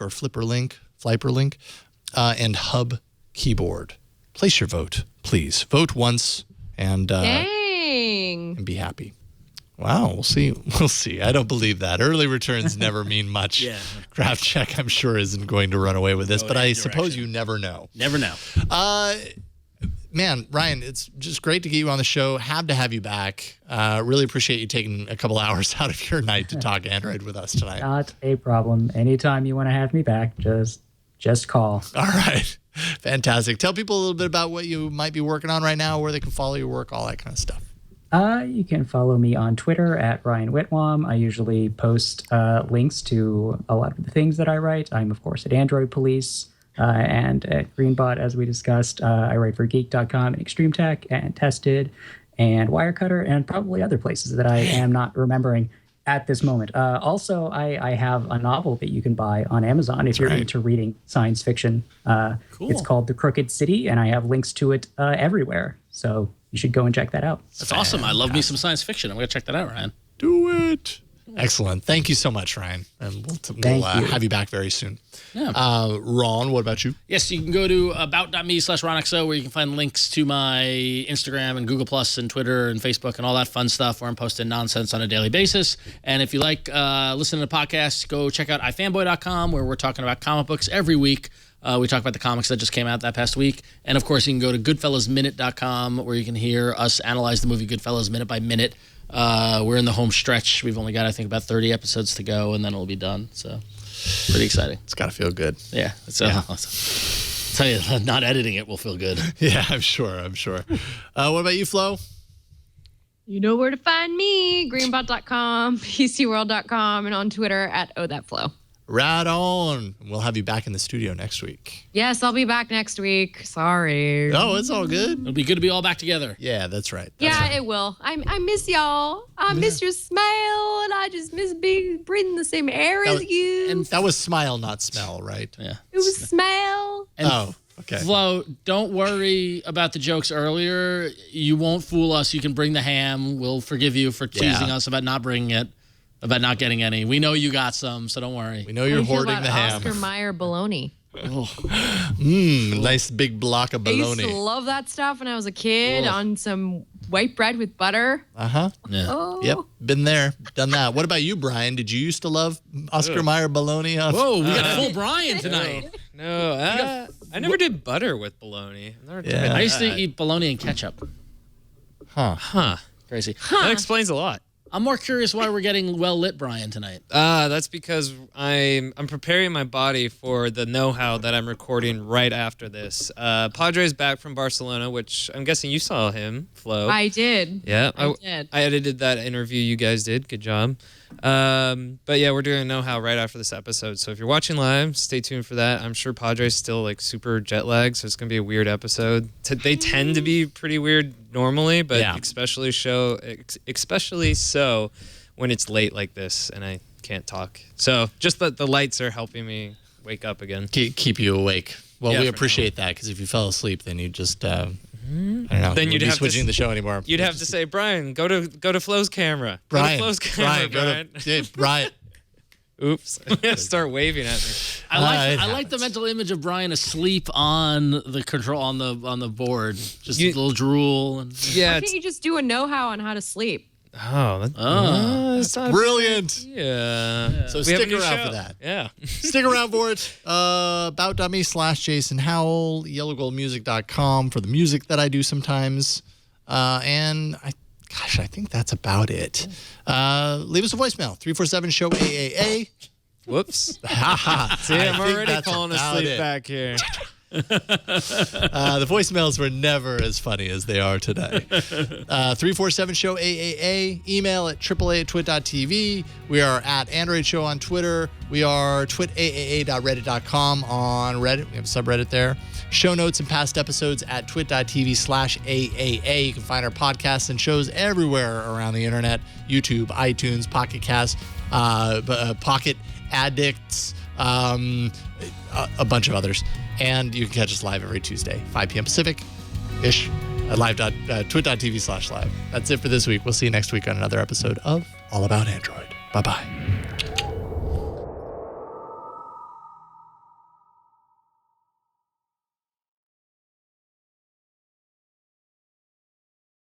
Speaker 4: and Hub Keyboard. Place your vote, please. Vote once and be happy. Wow, we'll see. We'll see. I don't believe that. Early returns never mean much.
Speaker 5: Yeah.
Speaker 4: Craft Check, I'm sure, isn't going to run away with this, but I suppose you never know.
Speaker 5: Never know.
Speaker 4: Man, Ryan, it's just great to get you on the show. Have to have you back. Really appreciate you taking a couple hours out of your night to talk Android with us tonight.
Speaker 7: Not a problem. Anytime you want to have me back, just call.
Speaker 4: All right. Fantastic. Tell people a little bit about what you might be working on right now, where they can follow your work, all that kind of stuff.
Speaker 7: You can follow me on Twitter at Ryan Whitwam. I usually post links to a lot of the things that I write. I'm, of course, at Android Police and at Greenbot, as we discussed. I write for Geek.com and Extreme Tech and Tested and Wirecutter and probably other places that I am not remembering at this moment. Also, I have a novel that you can buy on Amazon if you're into reading science fiction.
Speaker 5: Cool.
Speaker 7: It's called The Crooked City, and I have links to it everywhere. So you should go and check that out.
Speaker 5: That's awesome. I love me some science fiction. I'm going to check that out, Ryan.
Speaker 4: Do it. Excellent. Thank you so much, Ryan. And we'll have you back very soon.
Speaker 5: Yeah.
Speaker 4: Ron, what about you?
Speaker 5: Yes, you can go to about.me/RonXO where you can find links to my Instagram and Google Plus and Twitter and Facebook and all that fun stuff where I'm posting nonsense on a daily basis. And if you like listening to podcasts, go check out ifanboy.com where we're talking about comic books every week. We talk about the comics that just came out that past week. And, of course, you can go to goodfellasminute.com where you can hear us analyze the movie Goodfellas minute by minute. We're in the home stretch. We've only got, I think, about 30 episodes to go, and then it'll be done. So, pretty exciting.
Speaker 4: It's got to feel good.
Speaker 5: Yeah. I'll tell you, not editing it will feel good.
Speaker 4: Yeah, I'm sure. What about you, Flo?
Speaker 6: You know where to find me. Greenbot.com, PCWorld.com, and on Twitter at OThatFlow.
Speaker 4: Right on. We'll have you back in the studio next week.
Speaker 6: Yes, I'll be back next week. Sorry.
Speaker 4: Oh, it's all good.
Speaker 5: It'll be good to be all back together.
Speaker 4: Yeah, that's right.
Speaker 6: It will. I miss y'all. I miss your smell, and I just miss breathing the same air as you.
Speaker 4: And that was smile, not smell, right?
Speaker 5: Yeah.
Speaker 6: It was smell.
Speaker 4: And okay.
Speaker 5: Flo, don't worry about the jokes earlier. You won't fool us. You can bring the ham. We'll forgive you for teasing us about not bringing it. About not getting any. We know you got some, so don't worry.
Speaker 4: We know you're hoarding the ham.
Speaker 6: Oscar Mayer bologna.
Speaker 4: Nice big block of bologna.
Speaker 6: I used to love that stuff when I was a kid on some white bread with butter.
Speaker 4: Uh-huh.
Speaker 5: Yeah.
Speaker 6: Oh.
Speaker 4: Yep. Been there. Done that. What about you, Brian? Did you used to love Oscar Mayer bologna?
Speaker 5: Whoa, we got full Brian tonight.
Speaker 1: No, I never did butter with bologna.
Speaker 5: I used to eat bologna and ketchup.
Speaker 4: Huh.
Speaker 5: Crazy.
Speaker 1: That explains a lot.
Speaker 5: I'm more curious why we're getting well-lit Brian tonight.
Speaker 1: That's because I'm preparing my body for the know-how that I'm recording right after this. Padre's back from Barcelona, which I'm guessing you saw him, Flo.
Speaker 6: I did.
Speaker 1: Yeah,
Speaker 6: I did.
Speaker 1: I edited that interview you guys did. Good job. But yeah, we're doing know-how right after this episode. So if you're watching live, stay tuned for that. I'm sure Padre's still like super jet lagged, so it's gonna be a weird episode. They tend to be pretty weird normally, but especially so when it's late like this and I can't talk. So just the lights are helping me wake up again.
Speaker 4: Keep you awake. Well, we appreciate that because if you fell asleep, then you just I don't know.
Speaker 1: Then you'd
Speaker 4: be
Speaker 1: have
Speaker 4: switching the show anymore.
Speaker 1: You'd have to say, Brian, go to Flo's camera.
Speaker 4: Brian,
Speaker 1: go to Flo's camera,
Speaker 4: Brian.
Speaker 1: Oops. Start waving at me.
Speaker 5: I like the mental image of Brian asleep on the control on the board, just a little drool. And
Speaker 6: Why can't you just do a know-how on how to sleep?
Speaker 1: That's
Speaker 4: brilliant.
Speaker 1: Yeah.
Speaker 4: So stick around for that.
Speaker 1: Yeah.
Speaker 4: Stick around for it. About.me/Jason Howell, yellowgoldmusic.com for the music that I do sometimes. And I think that's about it. Leave us a voicemail, 347-SHOW-AAA.
Speaker 1: Whoops.
Speaker 4: Ha.
Speaker 1: See, I'm already falling asleep back here.
Speaker 4: The voicemails were never as funny as they are today. 347-SHOW-AAA. Email at AAA@twit.tv. We are at Android Show on Twitter. We are twitaaa.reddit.com on Reddit. We have a subreddit there. Show notes and past episodes at twit.tv/AAA. You can find our podcasts and shows everywhere around the internet. YouTube, iTunes, Pocket Cast, Pocket Addicts, a bunch of others. And you can catch us live every Tuesday, 5 p.m. Pacific-ish. twit.tv/live. That's it for this week. We'll see you next week on another episode of All About Android. Bye-bye.